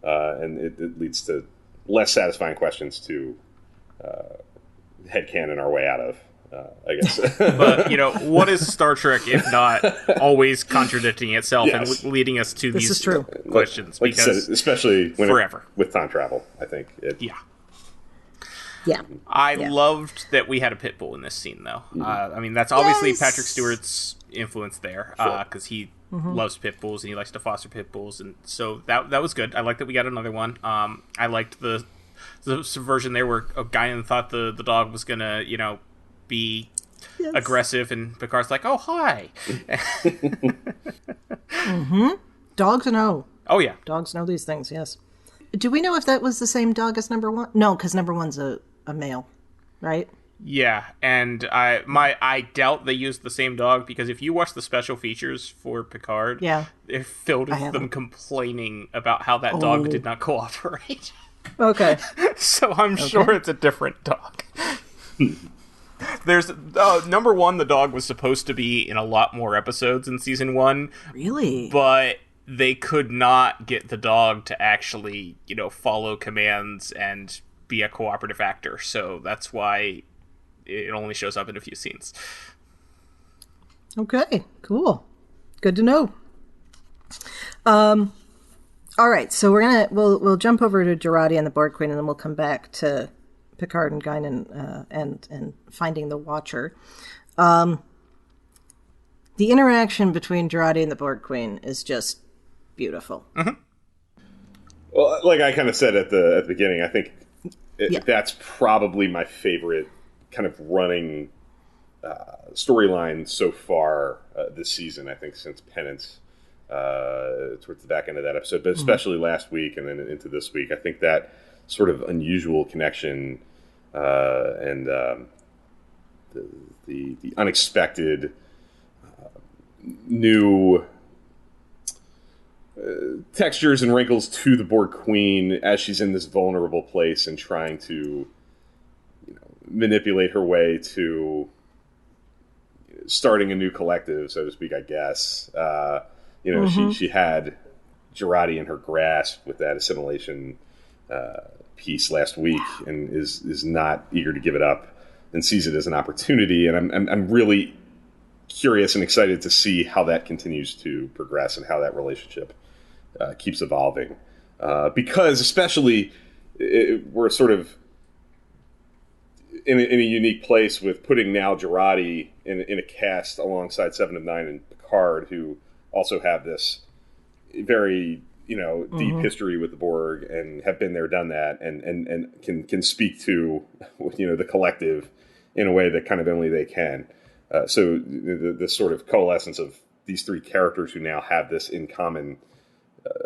and it leads to less satisfying questions to headcanon our way out of, I guess. But, what is Star Trek if not always contradicting itself and leading us to these questions? Like because you said, especially forever. With time travel, I think. I loved that we had a pit bull in this scene, though. I mean, that's obviously Patrick Stewart's influence there, because he loves pit bulls and he likes to foster pit bulls, and so that was good. I like that we got another one. I liked the subversion there where Guinan thought the dog was gonna, be aggressive, and Picard's like, oh, hi. Dogs know. Oh, yeah. Dogs know these things, yes. Do we know if that was the same dog as number 1? No, because number 1's a male, right? Yeah, and I doubt they used the same dog, because if you watch the special features for Picard, they're filled with them complaining about how that dog did not cooperate. Okay. So I'm sure it's a different dog. There's number 1, the dog was supposed to be in a lot more episodes in season 1. Really? But they could not get the dog to actually, follow commands and be a cooperative actor. So that's why it only shows up in a few scenes. Okay, cool. Good to know. All right, so we'll jump over to Jurati and the Borg Queen, and then we'll come back to Picard and Guinan and finding the Watcher. The interaction between Jurati and the Borg Queen is just beautiful. Well, like I kind of said at the beginning, I think that's probably my favorite kind of running storyline so far this season. I think since Penance. Towards the back end of that episode, but especially last week and then into this week, I think that sort of unusual connection and the unexpected new textures and wrinkles to the Borg Queen as she's in this vulnerable place and trying to manipulate her way to starting a new collective, so to speak, I guess. She had Jurati in her grasp with that assimilation piece last week, and is not eager to give it up, and sees it as an opportunity. And I'm really curious and excited to see how that continues to progress and how that relationship keeps evolving. Because especially we're sort of in a unique place with putting now Jurati in a cast alongside Seven of Nine and Picard, who also have this very deep history with the Borg and have been there, done that, and can speak to the collective in a way that kind of only they can. So the sort of coalescence of these three characters who now have this in common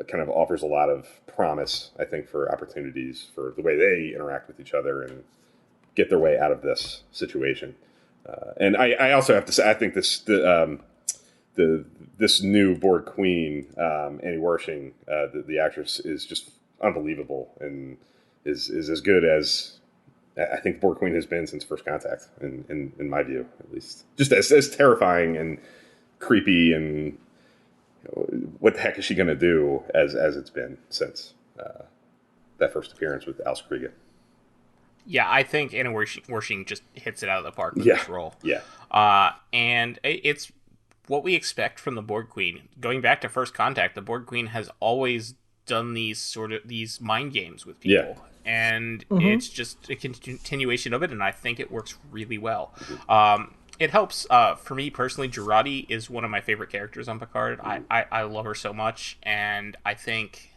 kind of offers a lot of promise, I think, for opportunities for the way they interact with each other and get their way out of this situation. And I also have to say, I think this new Borg Queen, Annie Wershing, the actress, is just unbelievable and is as good as I think Borg Queen has been since First Contact, in my view, at least. Just as terrifying and creepy, and what the heck is she going to do as it's been since that first appearance with Alice Krige. Yeah, I think Anna Wershing just hits it out of the park with this role. Yeah. And it's what we expect from the Borg Queen. Going back to First Contact, the Borg Queen has always done these mind games with people. Yeah. And it's just a continuation of it, and I think it works really well. It helps, for me personally, Jurati is one of my favorite characters on Picard. I love her so much, and I think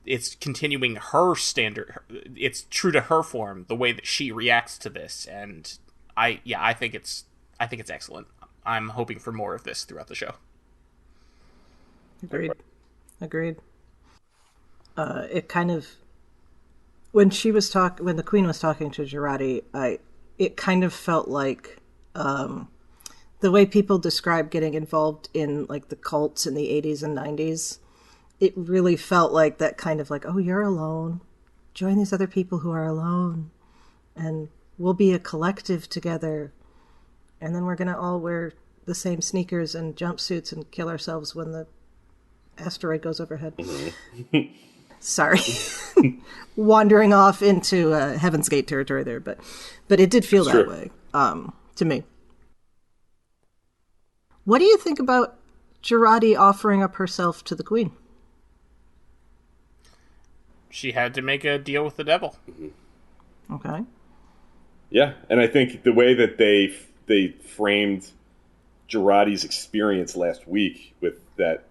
it's continuing her standard. It's true to her form, the way that she reacts to this, and I think it's excellent. I'm hoping for more of this throughout the show. Agreed. It kind of, when the Queen was talking to Jurati, it kind of felt like the way people describe getting involved in like the cults in the 80s and 90s. It really felt like that kind of like, oh, you're alone. Join these other people who are alone, and we'll be a collective together. And then we're going to all wear the same sneakers and jumpsuits and kill ourselves when the asteroid goes overhead. Sorry. Wandering off into Heaven's Gate territory there, but it did feel that way to me. What do you think about Jurati offering up herself to the Queen? She had to make a deal with the devil. Okay. Yeah, and I think the way that they framed Jurati's experience last week with that,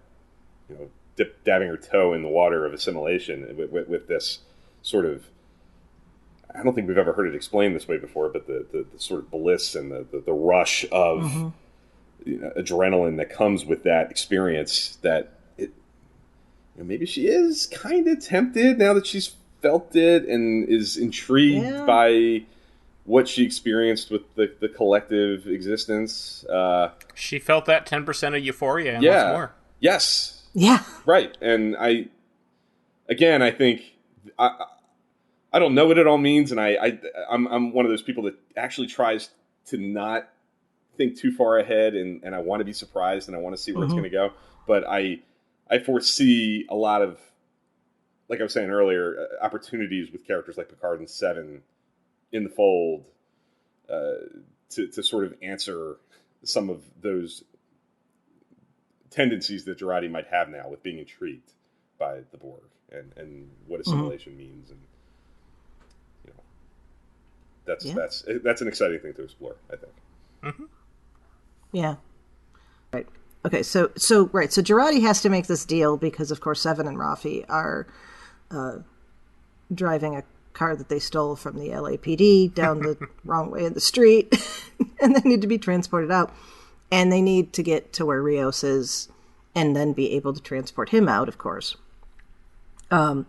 dabbing her toe in the water of assimilation with this sort of, I don't think we've ever heard it explained this way before, but the sort of bliss and the rush of adrenaline that comes with that experience, that maybe she is kind of tempted now that she's felt it and is intrigued by what she experienced with the collective existence. She felt that 10% of euphoria and wants more. Yes. Yeah. Right. And I think I don't know what it all means, and I'm one of those people that actually tries to not think too far ahead, and I want to be surprised, and I want to see where it's going to go. But I foresee a lot of, like I was saying earlier, opportunities with characters like Picard and Seven in the fold to sort of answer some of those tendencies that Jurati might have now with being intrigued by the Borg and what assimilation means, and that's an exciting thing to explore, I think. Yeah. Right. Okay. So Jurati has to make this deal because, of course, Seven and Rafi are driving a car that they stole from the LAPD down the wrong way of the street, and they need to be transported out, and they need to get to where Rios is, and then be able to transport him out, of course. So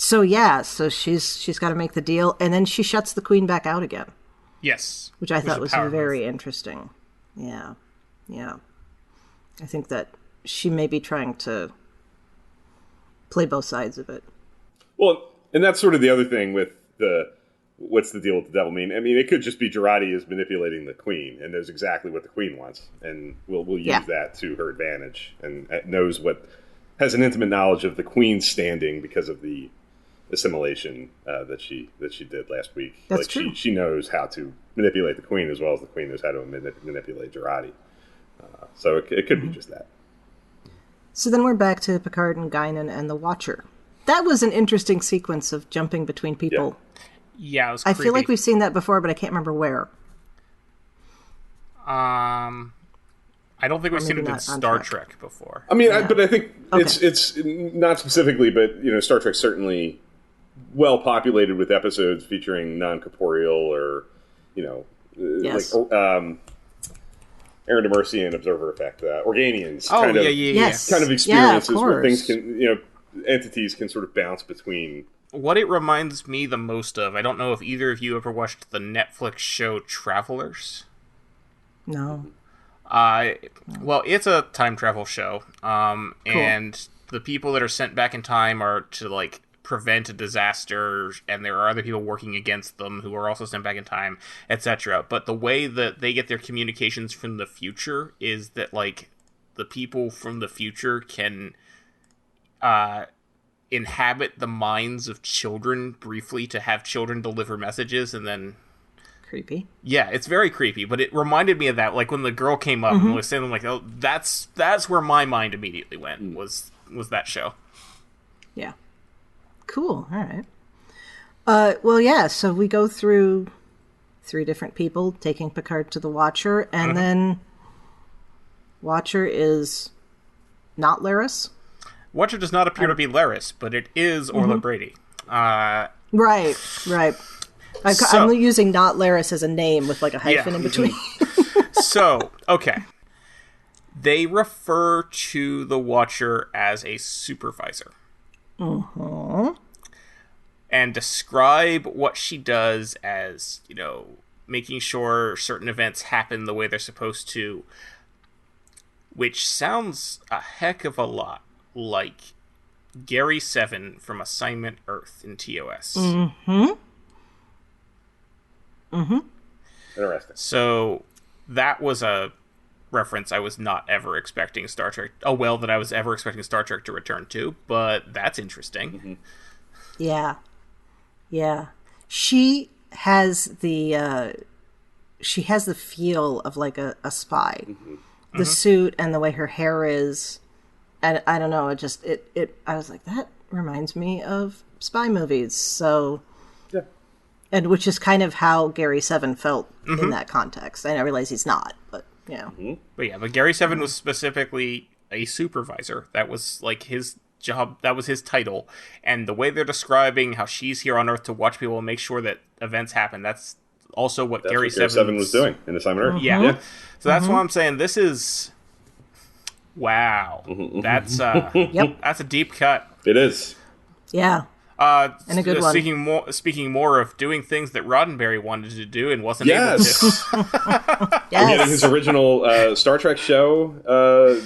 So she's got to make the deal, and then she shuts the queen back out again. Yes. Which I thought was very move. interesting. Yeah. Yeah. I think that she may be trying to play both sides of it. Well, and that's sort of the other thing with what's the deal with the devil mean? I mean, it could just be Girardi is manipulating the queen and knows exactly what the queen wants, and will use that to her advantage, and knows has an intimate knowledge of the queen's standing because of the assimilation that she did last week. That's true. She knows how to manipulate the queen as well as the queen knows how to manipulate Girardi. So it could be just that. So then we're back to Picard and Guinan and the Watcher. That was an interesting sequence of jumping between people. Yeah, it was I creepy. feel like we've seen that before, but I can't remember where. I don't think we've seen it in Star Trek before. I mean, but I think it's not specifically, but Star Trek's certainly well populated with episodes featuring non-corporeal or Yes. like Aaron DeMercy and Observer Effect, Organians. Oh, kind of, Yes. kind of experiences of where course. things can, entities can sort of bounce between. What it reminds me the most of, I don't know if either of you ever watched the Netflix show Travelers. No. Well, it's a time travel show, and the people that are sent back in time are to, like, prevent a disaster, and there are other people working against them who are also sent back in time, etc. But the way that they get their communications from the future is that, like, the people from the future can inhabit the minds of children briefly to have children deliver messages, and then... Creepy. Yeah, it's very creepy, but it reminded me of that, like, when the girl came up and was saying, like, oh, that's where my mind immediately went, was that show. Yeah. Cool. All right. Well, yeah, so we go through 3 different people taking Picard to the Watcher, and then Watcher is not Laris. Watcher does not appear to be Laris, but it is Orla Brady. Right. I'm using not Laris as a name with like a hyphen in between. So, okay. They refer to the Watcher as a supervisor. And describe what she does as, making sure certain events happen the way they're supposed to, which sounds a heck of a lot like Gary 7 from Assignment Earth in TOS. Interesting. So that was a reference I was not ever expecting Star Trek... that I was ever expecting Star Trek to return to, but that's interesting. Yeah. She has the feel of like a spy. The suit and the way her hair is, and I don't know, I was like, that reminds me of spy movies. So, yeah. And which is kind of how Gary 7 felt in that context. I realize he's not, but But Gary 7 was specifically a supervisor. That was like his job. That was his title. And the way they're describing how she's here on Earth to watch people and make sure that events happen, that's also what Gary 7 was doing in Assignment Earth. Yeah. So that's why I'm saying this is... Wow. That's that's a deep cut. It is. Yeah. And a good one. Speaking more of doing things that Roddenberry wanted to do and wasn't able to. Yes. We're getting his original Star Trek show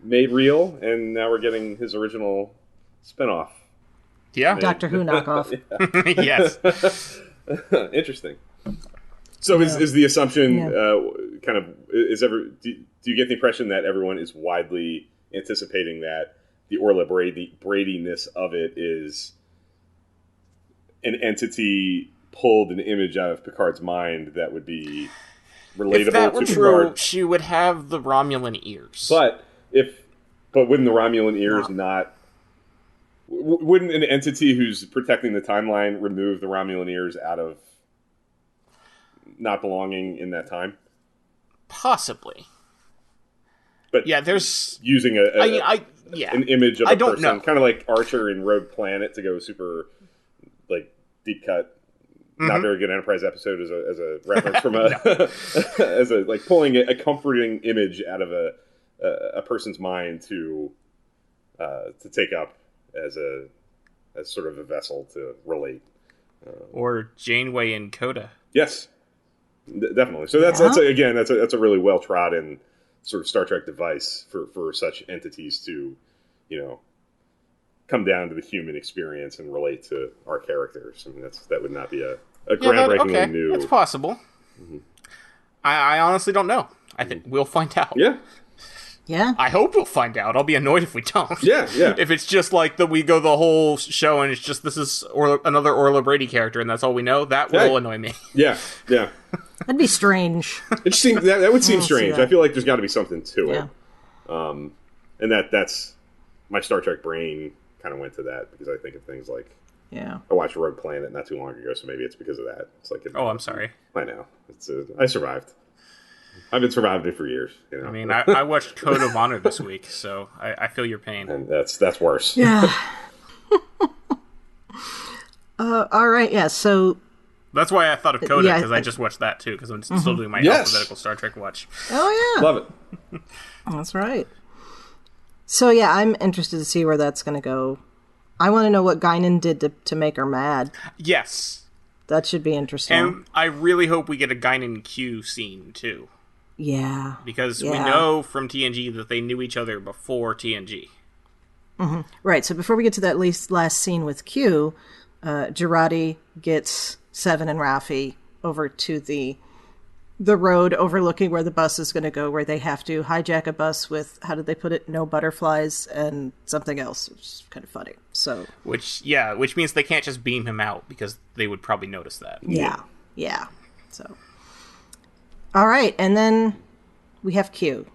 made real, and now we're getting his original spinoff. Yeah. Doctor Who knockoff. Yes. Interesting. So is the assumption kind of do you get the impression that everyone is widely anticipating that the Orla Brady-ness of it is an entity pulled an image out of Picard's mind that would be relatable if that were to true, Picard? she would have the Romulan ears. But wouldn't the Romulan ears not? Wouldn't an entity who's protecting the timeline remove the Romulan ears out of not belonging in that time? Possibly. But yeah, there's using an image of a person, know. kind of like Archer in Rogue Planet, to go super like deep cut. Not very good Enterprise episode as a reference from as a like pulling a comforting image out of a person's mind to take up as a as sort of a vessel to relate. Or Janeway and Coda. Yes, definitely. So that's a really well trodden sort of Star Trek device for such entities to, come down to the human experience and relate to our characters. I mean, that would not be a groundbreakingly new. It's possible. Mm-hmm. I honestly don't know. I think we'll find out. Yeah. Yeah. I hope we'll find out. I'll be annoyed if we don't. Yeah. If it's just like that we go the whole show and it's just this is another Orla Brady character and that's all we know, that will annoy me. Yeah. That'd be strange. It seems that would seem strange. I feel like there's got to be something to it. And that's my Star Trek brain kind of went to that because I think of things like I watched Rogue Planet not too long ago, so maybe it's because of that. It's like I'm sorry. I know. I survived. I've been surviving it for years. I mean, I watched Code of Honor this week, so I feel your pain. And that's worse. Yeah. All right. Yeah. So that's why I thought of Coda because I just watched that too because I'm still doing my alphabetical Star Trek watch. Oh yeah, love it. That's right. So yeah, I'm interested to see where that's going to go. I want to know what Guinan did to make her mad. Yes. That should be interesting. And I really hope we get a Guinan Q scene too. Yeah. Because we know from TNG that they knew each other before TNG. Mm-hmm. Right, so before we get to that last scene with Q, Jurati gets Seven and Raffi over to the road overlooking where the bus is going to go, where they have to hijack a bus with, how did they put it, no butterflies and something else, which is kind of funny. So Which means they can't just beam him out, because they would probably notice that. Yeah. So, all right, and then we have Q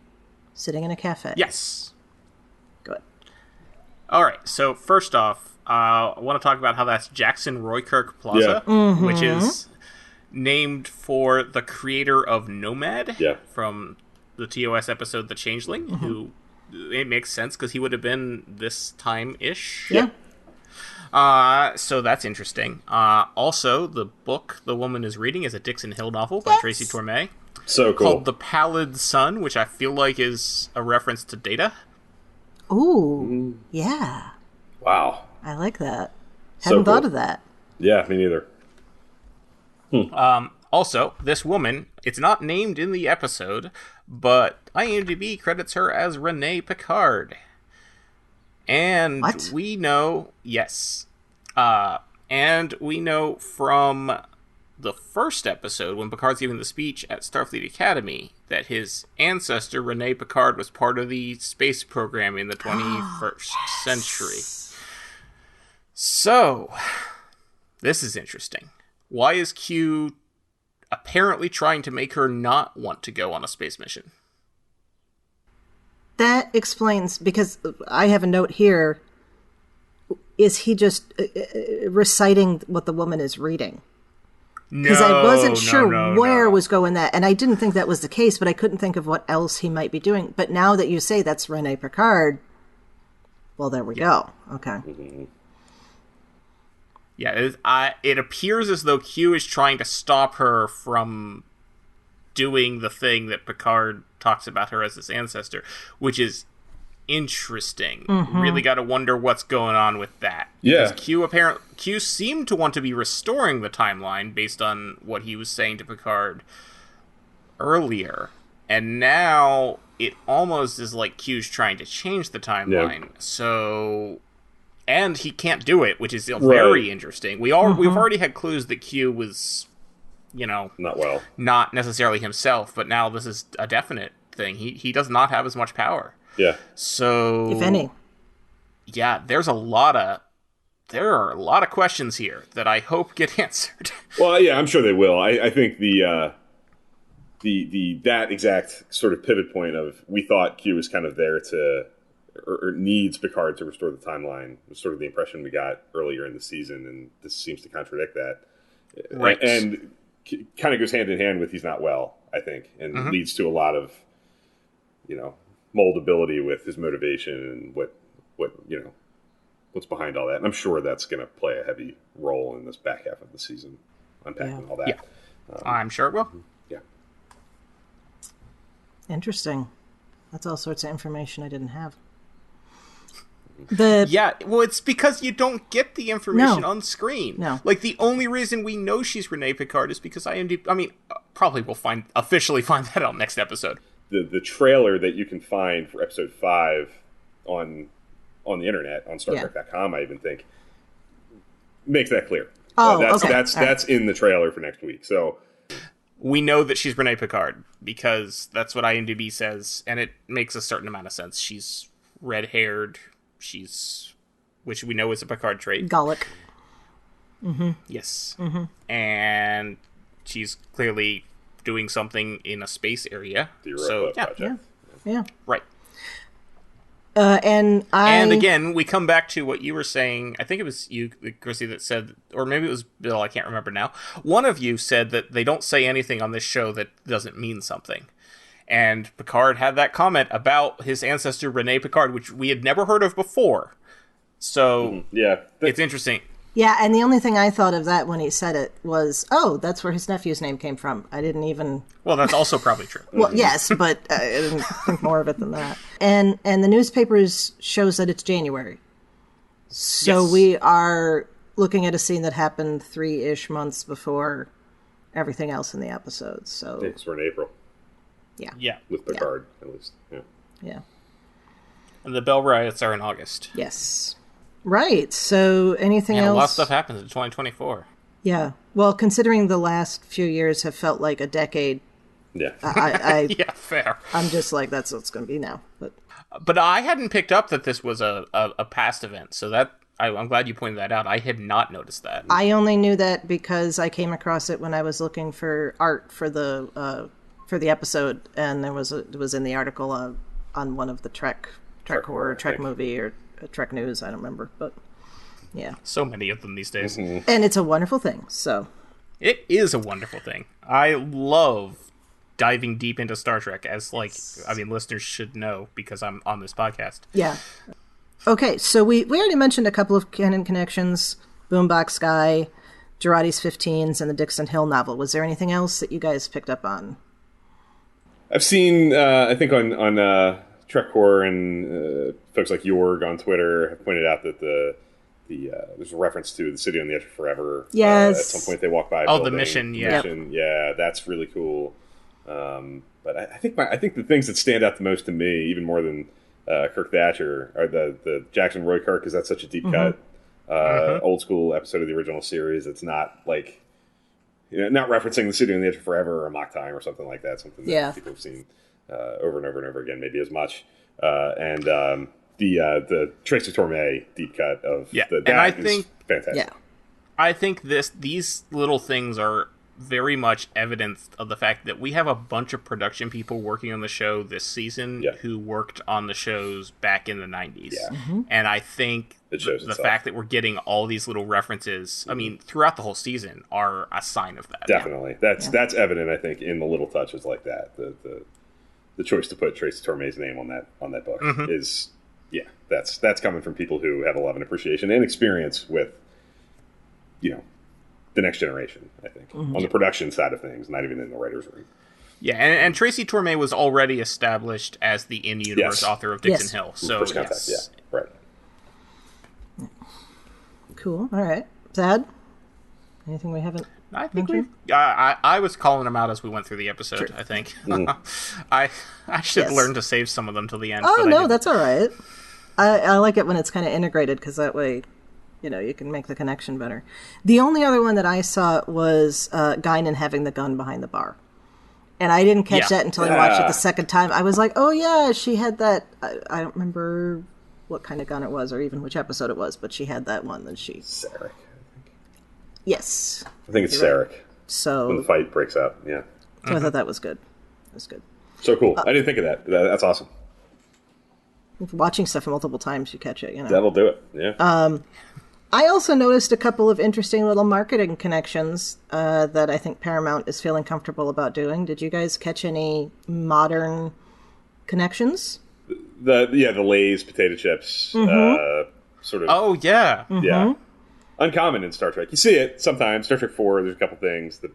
sitting in a cafe. Yes. Good. All right, so first off, I want to talk about how that's Jackson Roykirk Plaza, which is named for the creator of Nomad from the TOS episode The Changeling, who, it makes sense because he would have been this time-ish. Yeah. So that's interesting. Also, the book the woman is reading is a Dixon Hill novel by Tracy Torme. So cool. Called The Pallid Sun, which I feel like is a reference to Data. Ooh, yeah. Wow. I like that. So Hadn't thought cool. of that. Yeah, me neither. Also, this woman, it's not named in the episode, but IMDb credits her as Renee Picard. And we know, and we know from the first episode, when Picard's giving the speech at Starfleet Academy, that his ancestor, Renee Picard, was part of the space program in the 21st century. So, this is interesting. Why is Q apparently trying to make her not want to go on a space mission? That explains, because I have a note here, is he just reciting what the woman is reading? Because I wasn't sure where was going that, and I didn't think that was the case, but I couldn't think of what else he might be doing. But now that you say that's Renee Picard, well, there we go. Okay. Yeah, it appears as though Q is trying to stop her from doing the thing that Picard talks about her as his ancestor, which is interesting. Really got to wonder what's going on with that. Yeah. Because Q seemed to want to be restoring the timeline based on what he was saying to Picard earlier. And now it almost is like Q's trying to change the timeline. Yeah. So... And he can't do it, which is very interesting. We've already had clues that Q was, not necessarily himself, but now this is a definite thing. He does not have as much power. Yeah. So, if any, there are a lot of questions here that I hope get answered. Well, yeah, I'm sure they will. I think that exact sort of pivot point of we thought Q was kind of there to. Or needs Picard to restore the timeline was sort of the impression we got earlier in the season, and this seems to contradict that. Right. And kind of goes hand in hand with he's not well, I think, and leads to a lot of, moldability with his motivation and what's behind all that. And I'm sure that's going to play a heavy role in this back half of the season, unpacking all that. Yeah. I'm sure it will. Yeah. Interesting. That's all sorts of information I didn't have. Yeah, well, it's because you don't get the information No. on screen. No. Like, the only reason we know she's Renee Picard is because IMDb... I mean, probably we'll officially find that out next episode. The trailer that you can find for episode 5 on the internet, on StarTrek.com, I even think, makes that clear. That's in the trailer for next week. So we know that she's Renee Picard because that's what IMDb says, and it makes a certain amount of sense. She's red-haired. Which we know is a Picard trait. Gallic. Yes. And she's clearly doing something in a space area. The Europa project. Yeah. Right. And again, we come back to what you were saying. I think it was you, Chrissie, that said, or maybe it was Bill, I can't remember now. One of you said that they don't say anything on this show that doesn't mean something. And Picard had that comment about his ancestor, Renee Picard, which we had never heard of before. So, it's interesting. Yeah, and the only thing I thought of that when he said it was, oh, that's where his nephew's name came from. I didn't even... Well, that's also probably true. Well, yes, but I didn't think more of it than that. And the newspapers shows that it's January. So we are looking at a scene that happened 3-ish months before everything else in the episode. So It's in April. Yeah. With Picard, at least. Yeah. And the Bell Riots are in August. Yes. Right. So anything else? A lot of stuff happens in 2024. Yeah. Well, considering the last few years have felt like a decade. Yeah. Yeah, fair. I'm just like, that's what it's going to be now. But I hadn't picked up that this was a past event, so that I'm glad you pointed that out. I had not noticed that. I only knew that because I came across it when I was looking for art for the episode, and it was in the article on one of the Trek horror, Trek movie, or Trek News. I don't remember, but yeah. So many of them these days. And it's a wonderful thing, so. It is a wonderful thing. I love diving deep into Star Trek, as, listeners should know because I'm on this podcast. Yeah. Okay, so we already mentioned a couple of canon connections, Boombox Guy, Girardi's 15s, and the Dixon Hill novel. Was there anything else that you guys picked up on? I've seen, I think on Trek Horror and folks like Jorg on Twitter have pointed out that there's a reference to the City on the Edge of Forever. Yes. At some point they walk by a building. the mission, yeah, that's really cool. But I think the things that stand out the most to me, even more than Kirk Thatcher, are the Jackson Roy Kirk, because that's such a deep cut, old school episode of the original series. It's not like, not referencing the City on the Edge of Forever or Mock Time or something like that. Something that people have seen over and over and over again, maybe as much. And the Tracy Torme deep cut of and I think fantastic. Yeah. I think these little things are very much evidence of the fact that we have a bunch of production people working on the show this season who worked on the shows back in the 90s. Yeah. And I think the fact that we're getting all these little references, I mean, throughout the whole season, are a sign of that. Definitely. That's evident, I think, in the little touches like that. The choice to put Tracy Torme's name on that book is, that's coming from people who have a love and appreciation and experience with, the next generation, I think, on the production side of things, not even in the writer's room. Yeah, and Tracy Torme was already established as the in-universe author of Dixon Hill. So, First Contact, right. Cool. All right. Thad? Anything we haven't I think mentioned? I was calling them out as we went through the episode, I think. I should learn to save some of them till the end. Oh, no, that's all right. I like it when it's kind of integrated, because that way, you can make the connection better. The only other one that I saw was Guinan having the gun behind the bar. And I didn't catch that until I watched it the second time. I was like, oh, yeah, she had that. I don't remember what kind of gun it was or even which episode it was, but she had that one that she... Sarek, I think. Yes. I think it's Sarek. Right. So... when the fight breaks out, yeah. So I thought that was good. That was good. So cool. I didn't think of that. That's awesome. Watching stuff multiple times, you catch it, That'll do it, yeah. I also noticed a couple of interesting little marketing connections that I think Paramount is feeling comfortable about doing. Did you guys catch any modern connections? The Lay's potato chips, sort of. Oh, yeah. Yeah. Uncommon in Star Trek. You see it sometimes. Star Trek 4, there's a couple things. The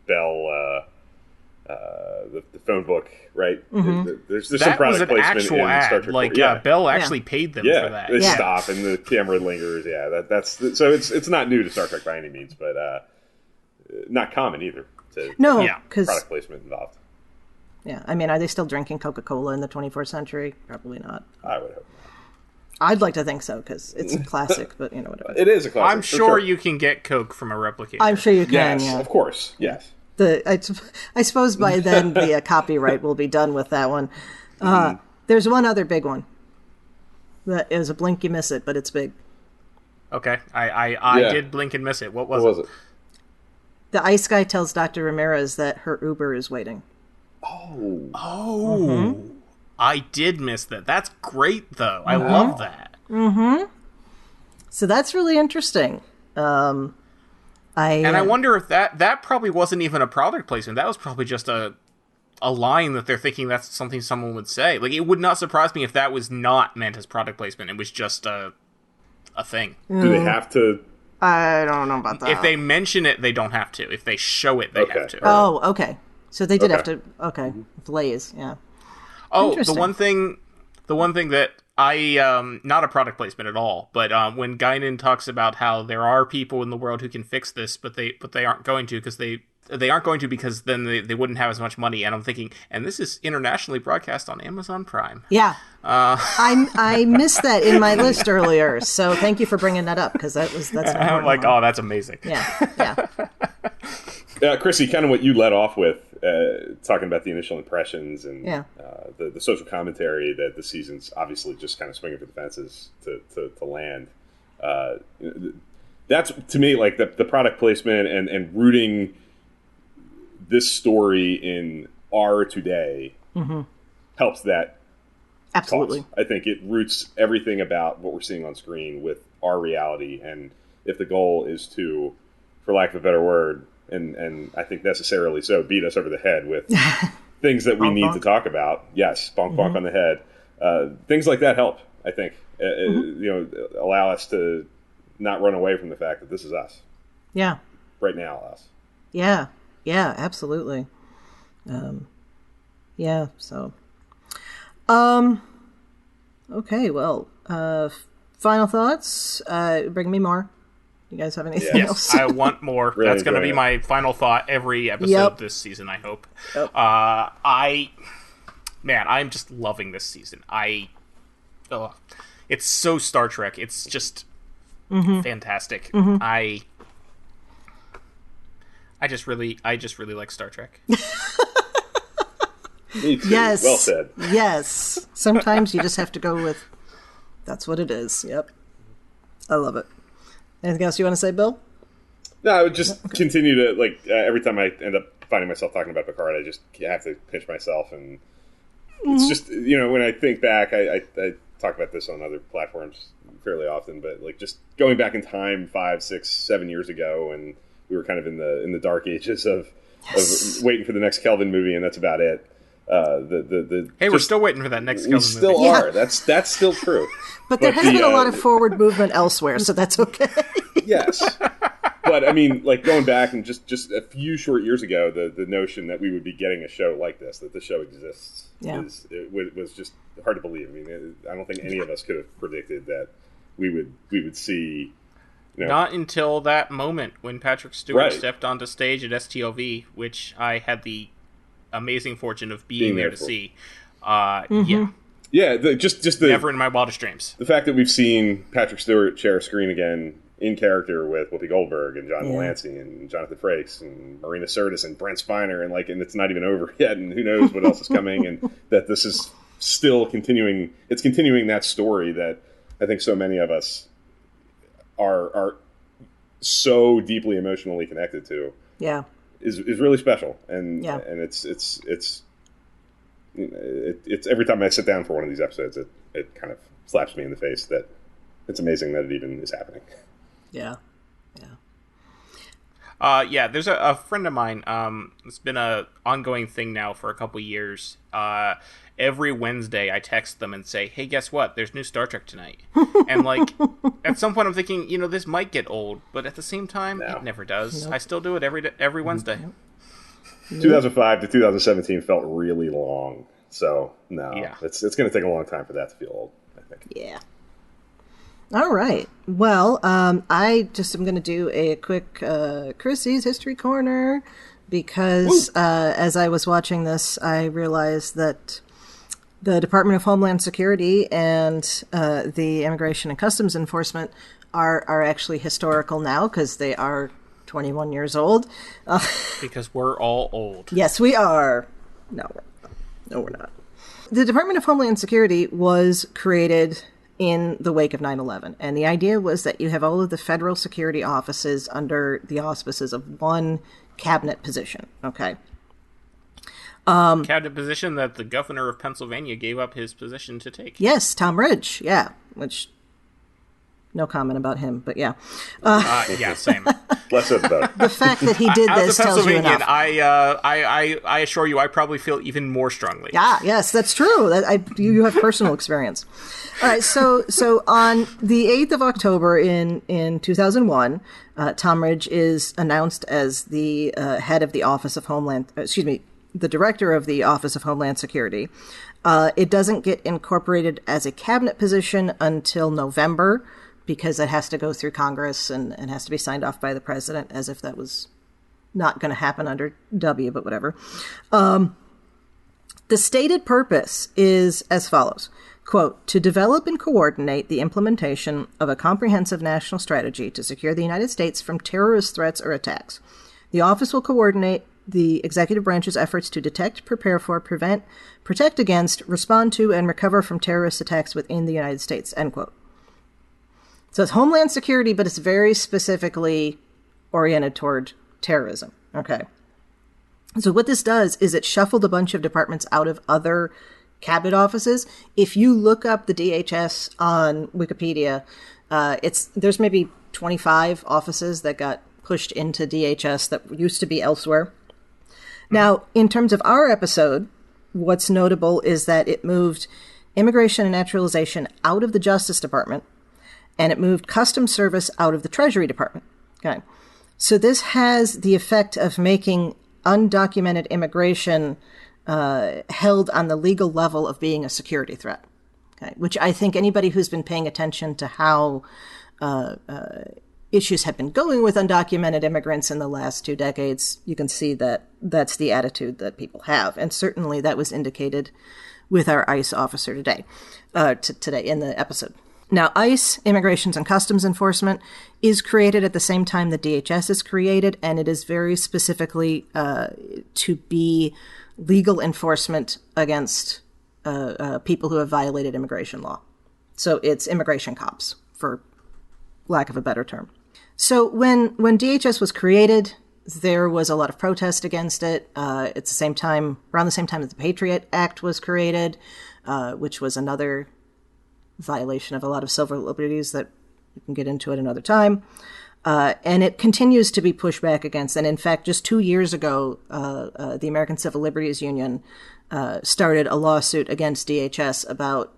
Bell the phone book, right? There's some That was product an placement actual in ad. Star Trek. Like Bell actually paid them for that. They stop and the camera lingers. Yeah, that's so it's not new to Star Trek by any means, but not common either. Because product placement involved. Yeah, I mean, are they still drinking Coca-Cola in the 24th century? Probably not. I would hope not. I'd like to think so, because it's a classic, but whatever. It is a classic. I'm sure you can get Coke from a replicator. I'm sure you can, yes, of course, yes. I suppose by then the copyright will be done with that one. There's one other big one. That is a blink you miss it, but it's big. Okay, I did blink and miss it. What was it? The ice guy tells Dr. Ramirez that her Uber is waiting. Oh. I did miss that. That's great, though. I love that. So that's really interesting. I wonder if that probably wasn't even a product placement. That was probably just a line that they're thinking that's something someone would say. Like, it would not surprise me if that was not meant as product placement. It was just a thing. Do they have to? I don't know about that. If they mention it, they don't have to. If they show it, they have to. Oh, okay. So they did have to. Okay, Blaze. Yeah. Oh, the one thing that I not a product placement at all, but when Guinan talks about how there are people in the world who can fix this, but they aren't going to because they aren't going to because then they wouldn't have as much money. And I'm thinking, and this is internationally broadcast on Amazon Prime. Yeah, I missed that in my list earlier, so thank you for bringing that up because that's. I'm like, oh, that's amazing. Yeah. Chrissie, kind of what you led off with, talking about the initial impressions and the social commentary that the season's obviously just kind of swinging for the fences to land. That's, to me, like the product placement and rooting this story in our today helps that. Absolutely. Cause. I think it roots everything about what we're seeing on screen with our reality. And if the goal is to, for lack of a better word, and I think necessarily so, beat us over the head with things that we need to talk about. Yes, bonk bonk on the head. Things like that help, I think. Allow us to not run away from the fact that this is us. Yeah. Right now, us. Yeah, absolutely. So. Okay, well, final thoughts. Bring me more. You guys have anything else? I want more. Really That's going to be my final thought every episode this season, I hope. Yep. I'm just loving this season. It's so Star Trek. It's just fantastic. I just really like Star Trek. Me too. Yes. Well said. Yes. Sometimes you just have to go with, that's what it is. Yep. I love it. Anything else you want to say, Bill? No, I would just continue to, every time I end up finding myself talking about Picard, I just have to pinch myself. And it's just, when I think back, I talk about this on other platforms fairly often, but just going back in time 5, 6, 7 years ago, and we were kind of in the dark ages of waiting for the next Kelvin movie, and that's about it. We're still waiting for that next Kelvin movie. We still are. That's still true. But there has been a lot of forward movement elsewhere, so that's okay. Yes. But, I mean, going back and just a few short years ago, the notion that we would be getting a show like this, that the show exists, was just hard to believe. I mean, I don't think any of us could have predicted that we would see... Not until that moment when Patrick Stewart stepped onto stage at STOV, which I had the amazing fortune of being there to see. Just never in my wildest dreams. The fact that we've seen Patrick Stewart share a screen again in character with Whoopi Goldberg and John Delancey and Jonathan Frakes and Marina Sirtis and Brent Spiner and it's not even over yet, and who knows what else is coming, and that this is still continuing. It's continuing that story that I think so many of us are so deeply emotionally connected to. Yeah. Is really special, and it's every time I sit down for one of these episodes, it kind of slaps me in the face that it's amazing that it even is happening. There's a friend of mine. It's been a ongoing thing now for a couple years. Every Wednesday, I text them and say, "Hey, guess what? There's new Star Trek tonight." And at some point, I'm thinking, this might get old, but at the same time, it never does. Nope. I still do it every Wednesday. 2005 to 2017 felt really long. So, no, Yeah. it's going to take a long time for that to feel old, I think. Yeah. All right. Well, I just am going to do a quick Chrissie's History Corner because as I was watching this, I realized that the Department of Homeland Security and the Immigration and Customs Enforcement are actually historical now because they are 21 years old. Because we're all old. Yes, we are. No, we're not. The Department of Homeland Security was created in the wake of 9/11. And the idea was that you have all of the federal security offices under the auspices of one cabinet position. Okay. Cabinet position that the governor of Pennsylvania gave up his position to take. Yes, Tom Ridge. Yeah. Which, no comment about him, but yeah. Yeah, same. Less said about it. The fact that he did this As a tells you Pennsylvanian, enough. I assure you, I probably feel even more strongly. Yeah, yes, that's true. You have personal experience. All right, so on the 8th of October in 2001, Tom Ridge is announced as the head of the Office of Homeland, the director of the Office of Homeland Security. It doesn't get incorporated as a cabinet position until November because it has to go through Congress and has to be signed off by the president, as if that was not going to happen under W, but whatever. The stated purpose is as follows. Quote, to develop and coordinate the implementation of a comprehensive national strategy to secure the United States from terrorist threats or attacks. The office will coordinate the executive branch's efforts to detect, prepare for, prevent, protect against, respond to, and recover from terrorist attacks within the United States, end quote. So it's Homeland Security, but it's very specifically oriented toward terrorism. Okay. So what this does is it shuffled a bunch of departments out of other cabinet offices. If you look up the DHS on Wikipedia, there's maybe 25 offices that got pushed into DHS that used to be elsewhere. Now, in terms of our episode, what's notable is that it moved Immigration and Naturalization out of the Justice Department, and it moved Customs Service out of the Treasury Department. Okay. So this has the effect of making undocumented immigration held on the legal level of being a security threat. Okay. Which I think anybody who's been paying attention to how issues have been going with undocumented immigrants in the last 2 decades, you can see that that's the attitude that people have. And certainly that was indicated with our ICE officer today in the episode. Now, ICE, Immigrations and Customs Enforcement, is created at the same time the DHS is created, and it is very specifically to be legal enforcement against people who have violated immigration law. So it's immigration cops, for lack of a better term. So when DHS was created, there was a lot of protest against it. It's around the same time that the Patriot Act was created, which was another violation of a lot of civil liberties that we can get into at another time. And it continues to be pushed back against. And in fact, just 2 years ago, the American Civil Liberties Union started a lawsuit against DHS about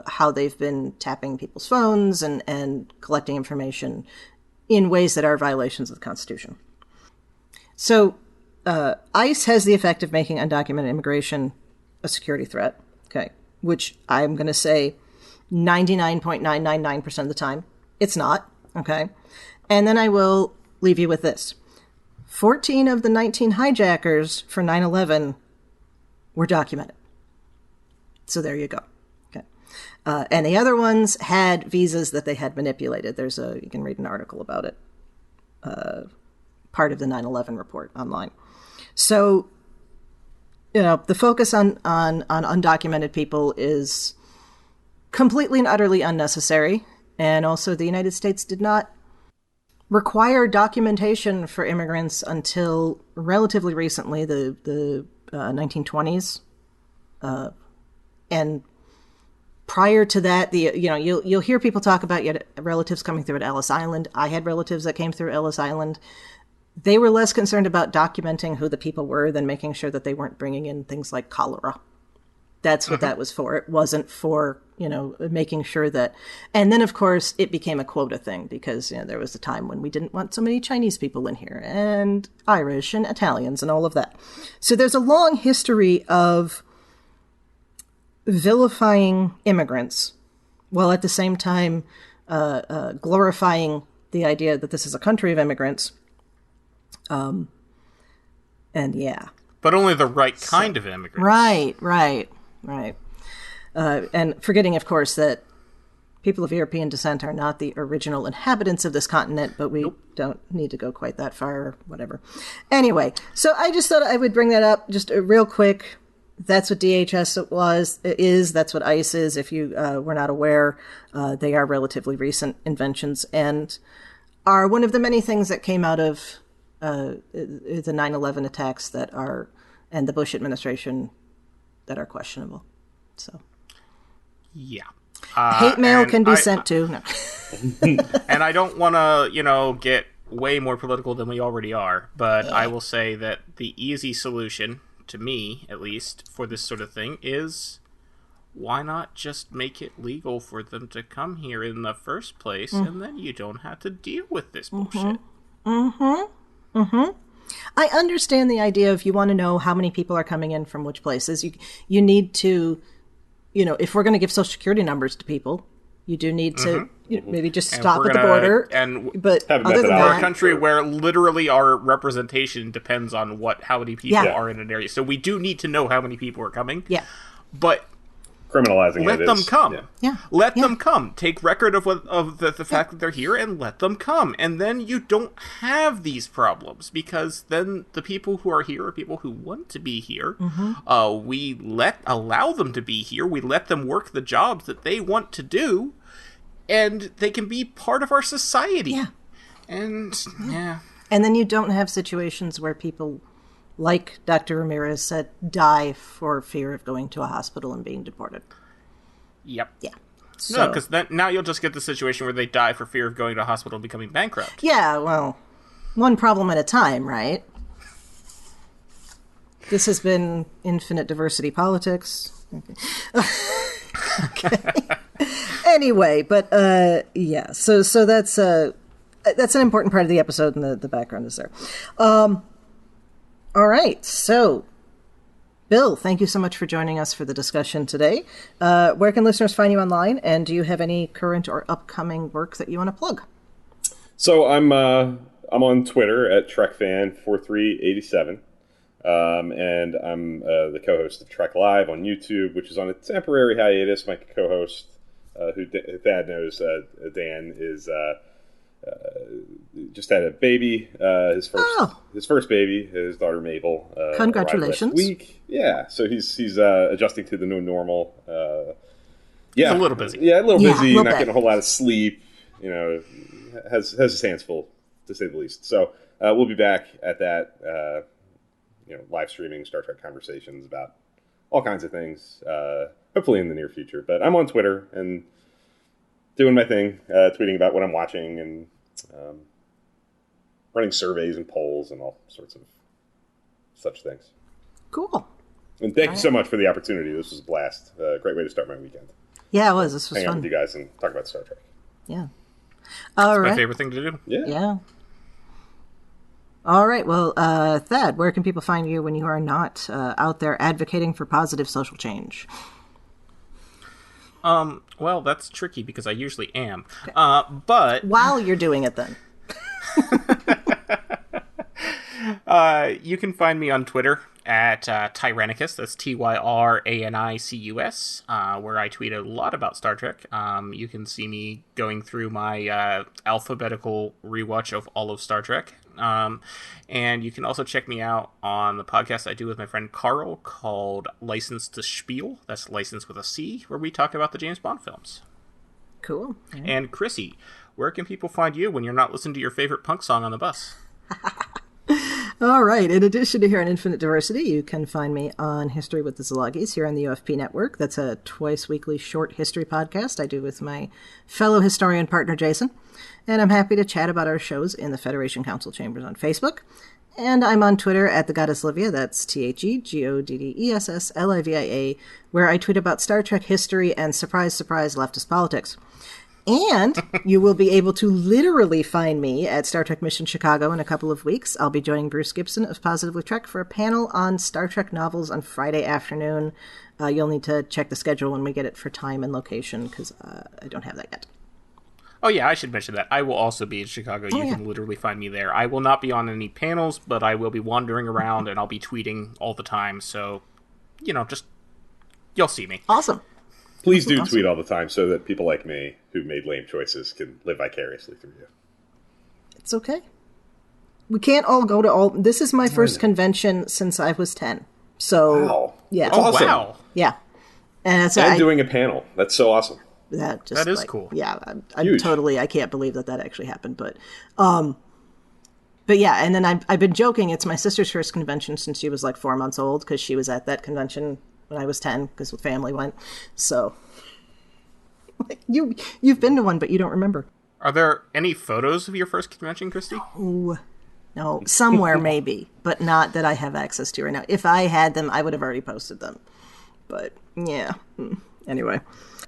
how they've been tapping people's phones and collecting information in ways that are violations of the Constitution. So ICE has the effect of making undocumented immigration a security threat, okay, which I'm going to say 99.999% of the time it's not, okay? And then I will leave you with this. 14 of the 19 hijackers for 9/11 were documented. So there you go. Okay. And the other ones had visas that they had manipulated. You can read an article about it. Part of the 9/11 report online. So, the focus on undocumented people is completely and utterly unnecessary. And also the United States did not require documentation for immigrants until relatively recently, the 1920s. And prior to that, you'll hear people talk about relatives coming through at Ellis Island. I had relatives that came through Ellis Island. They were less concerned about documenting who the people were than making sure that they weren't bringing in things like cholera. That's what that was for. It wasn't for, making sure that... And then, of course, it became a quota thing because, there was a time when we didn't want so many Chinese people in here and Irish and Italians and all of that. So there's a long history of vilifying immigrants while at the same time glorifying the idea that this is a country of immigrants. And yeah. But only the right kind of immigrants. Right. And forgetting, of course, that people of European descent are not the original inhabitants of this continent, but we don't need to go quite that far or whatever. Anyway, so I just thought I would bring that up just real quick. That's what DHS is. That's what ICE is. If you were not aware, they are relatively recent inventions and are one of the many things that came out of the 9/11 attacks and the Bush administration that are questionable. So, yeah. Hate mail can be sent to. No. And I don't want to, get way more political than we already are, but I will say that the easy solution, to me at least, for this sort of thing is, why not just make it legal for them to come here in the first place, and then you don't have to deal with this bullshit. I understand the idea if you want to know how many people are coming in from which places. You need to, if we're going to give social security numbers to people, you do need to maybe just stop at the border. But other than that, we're a country where literally our representation depends on how many people are in an area. So we do need to know how many people are coming. Yeah. But criminalizing let them come. Yeah. Let them come. Take record of the fact that they're here and let them come. And then you don't have these problems because then the people who are here are people who want to be here. We allow them to be here. We let them work the jobs that they want to do, and they can be part of our society. Yeah. And and then you don't have situations where people, like Dr. Ramirez said, die for fear of going to a hospital and being deported. Yep. Yeah. No, because now you'll just get the situation where they die for fear of going to a hospital and becoming bankrupt. Yeah, well, one problem at a time, right? This has been Infinite Diversity Politics. Okay. Anyway, but yeah, so that's an important part of the episode, and the background is there. All right, so, Bill, thank you so much for joining us for the discussion today. Where can listeners find you online, and do you have any current or upcoming work that you want to plug? So I'm on Twitter at TrekFan4387, and I'm the co-host of Trek Live on YouTube, which is on a temporary hiatus. My co-host, who Thad knows, Dan, is... just had a baby, his first baby, his daughter Mabel. Congratulations! Last week. Yeah, so he's adjusting to the new normal. He's a little busy. Yeah, a little busy. Not bit. getting a whole lot of sleep. Has his hands full, to say the least. So we'll be back at that. Live streaming Star Trek conversations about all kinds of things. Hopefully in the near future. But I'm on Twitter and doing my thing, tweeting about what I'm watching and running surveys and polls and all sorts of such things. Cool. And thank you so much for the opportunity. This was a blast. Great way to start my weekend. Yeah, it was. This was Hang fun. out with you guys and talk about Star Trek. Yeah. All right. My favorite thing to do. Yeah. All right. Well, Thad, where can people find you when you are not out there advocating for positive social change? Well, that's tricky because I usually am. But while you're doing it, then you can find me on Twitter at Tyrannicus. That's Tyranicus, where I tweet a lot about Star Trek. You can see me going through my alphabetical rewatch of all of Star Trek. And you can also check me out on the podcast I do with my friend Carl called License to Spiel. That's license with a C, where we talk about the James Bond films. Cool. Yeah. And Chrissie, where can people find you when you're not listening to your favorite punk song on the bus? All right. In addition to here on Infinite Diversity, you can find me on History with the Szilagys here on the UFP Network. That's a twice-weekly short history podcast I do with my fellow historian partner, Jason. And I'm happy to chat about our shows in the Federation Council Chambers on Facebook. And I'm on Twitter at the Goddess Livia, that's TheGoddessLivia, where I tweet about Star Trek history and surprise, surprise, leftist politics. And you will be able to literally find me at Star Trek Mission Chicago in a couple of weeks. I'll be joining Bruce Gibson of Positively Trek for a panel on Star Trek novels on Friday afternoon. You'll need to check the schedule when we get it for time and location, because I don't have that yet. Oh, yeah, I should mention that. I will also be in Chicago. You can literally find me there. I will not be on any panels, but I will be wandering around, and I'll be tweeting all the time. So, just, you'll see me. Awesome. Please do tweet all the time so that people like me who made lame choices can live vicariously through you. It's okay. We can't all go to all... This is my first convention since I was 10. So, wow. Yeah. That's awesome. Wow. Yeah. And doing a panel. That's so awesome. That is cool. Yeah, I'm totally. I can't believe that actually happened, but yeah. And then I've been joking. It's my sister's first convention since she was like 4 months old, because she was at that convention when I was 10, because the family went. So you've been to one, but you don't remember. Are there any photos of your first convention, Christy? Oh, no, somewhere maybe, but not that I have access to right now. If I had them, I would have already posted them. But yeah. Anyway.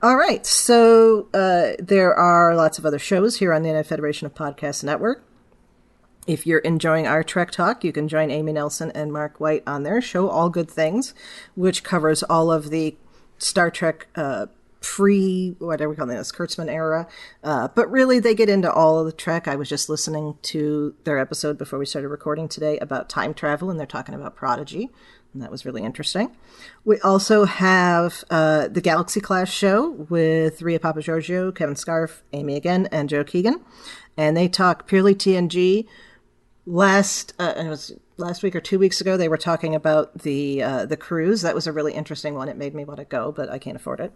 All right, so there are lots of other shows here on the United Federation of Podcasts Network. If you're enjoying our Trek Talk, you can join Amy Nelson and Mark White on their show, All Good Things, which covers all of the Star Trek whatever we call this, Kurtzman era. But really, they get into all of the Trek. I was just listening to their episode before we started recording today about time travel, and they're talking about Prodigy. And that was really interesting. We also have the Galaxy Class show with Ria Papagiorgio, Kevin Scharf, Amy again, and Joe Keegan. And they talk purely TNG. It was last week or 2 weeks ago, they were talking about the cruise. That was a really interesting one. It made me want to go, but I can't afford it.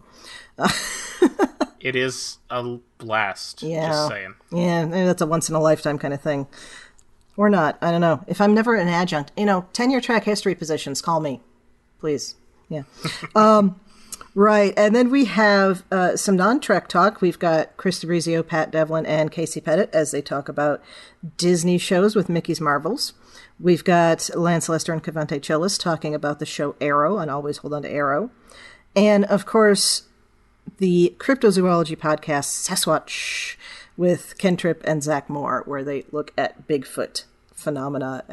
It is a blast, yeah. Just saying. Yeah, that's a once-in-a-lifetime kind of thing. Or not. I don't know. If I'm never an adjunct, tenure track history positions, call me. Please. Yeah. Right. And then we have some non-Trek talk. We've got Chris DeBrizio, Pat Devlin, and Casey Pettitt as they talk about Disney shows with Mickey's Marvels. We've got Lance Lester and Cavante Chillis talking about the show Arrow, and always hold on to Arrow. And, of course, the cryptozoology podcast Sasquatch with Ken Tripp and Zach Moore, where they look at Bigfoot phenomena.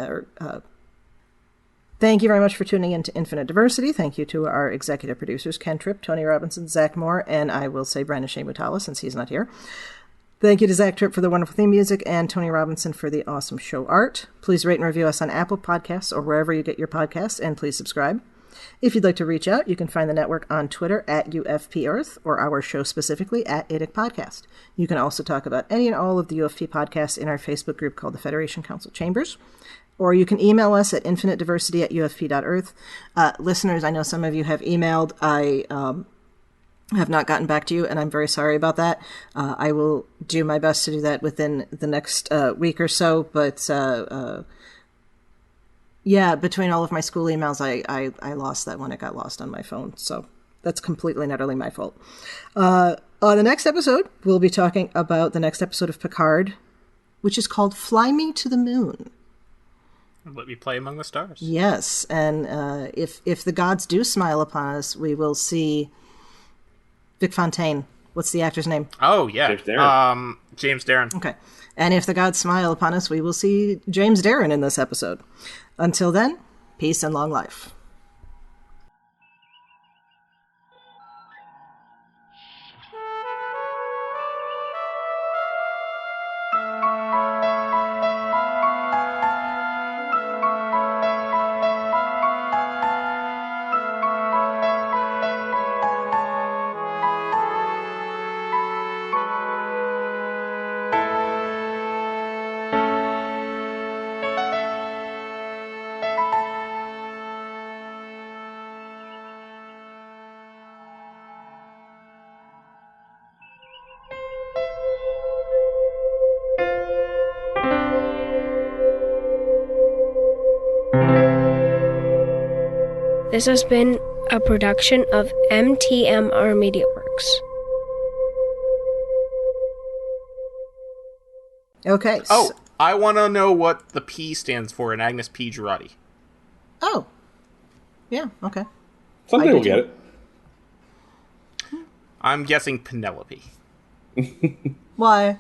Thank you very much for tuning in to Infinite Diversity. Thank you to our executive producers, Ken Tripp, Tony Robinson, Zach Moore, and I will say Brandon Shea Mutala since he's not here. Thank you to Zach Tripp for the wonderful theme music and Tony Robinson for the awesome show art. Please rate and review us on Apple Podcasts or wherever you get your podcasts, and please subscribe. If you'd like to reach out, you can find the network on Twitter at UFPEarth or our show specifically at IDIC Podcast. You can also talk about any and all of the UFP podcasts in our Facebook group called the Federation Council Chambers. Or you can email us at infinitediversity@ufp.earth. Listeners, I know some of you have emailed. I have not gotten back to you, and I'm very sorry about that. I will do my best to do that within the next week or so, but yeah, between all of my school emails, I lost that one. It got lost on my phone, so that's completely and utterly my fault. On the next episode, we'll be talking about the next episode of Picard, which is called Fly Me to the Moon. Let me play among the stars. Yes, and if the gods do smile upon us, we will see Vic Fontaine. What's the actor's name? Oh, yeah. James Darren. James Darren. Okay. And if the gods smile upon us, we will see James Darren in this episode. Until then, peace and long life. This has been a production of MTMR Media Works. Okay. Oh, I want to know what the P stands for in Agnes P. Girardi. Oh. Yeah, okay. Someday we'll get it. I'm guessing Penelope. Why?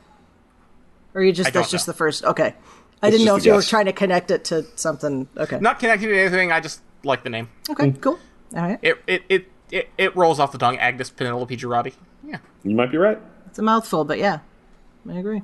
Or you just that's just the first? Okay. I didn't know if you were trying to connect it to something. Okay. Not connected to anything. I just like the name. Okay, cool. All right. It rolls off the tongue. Agnes Penelope Girardi. Yeah. You might be right. It's a mouthful, but yeah, I agree.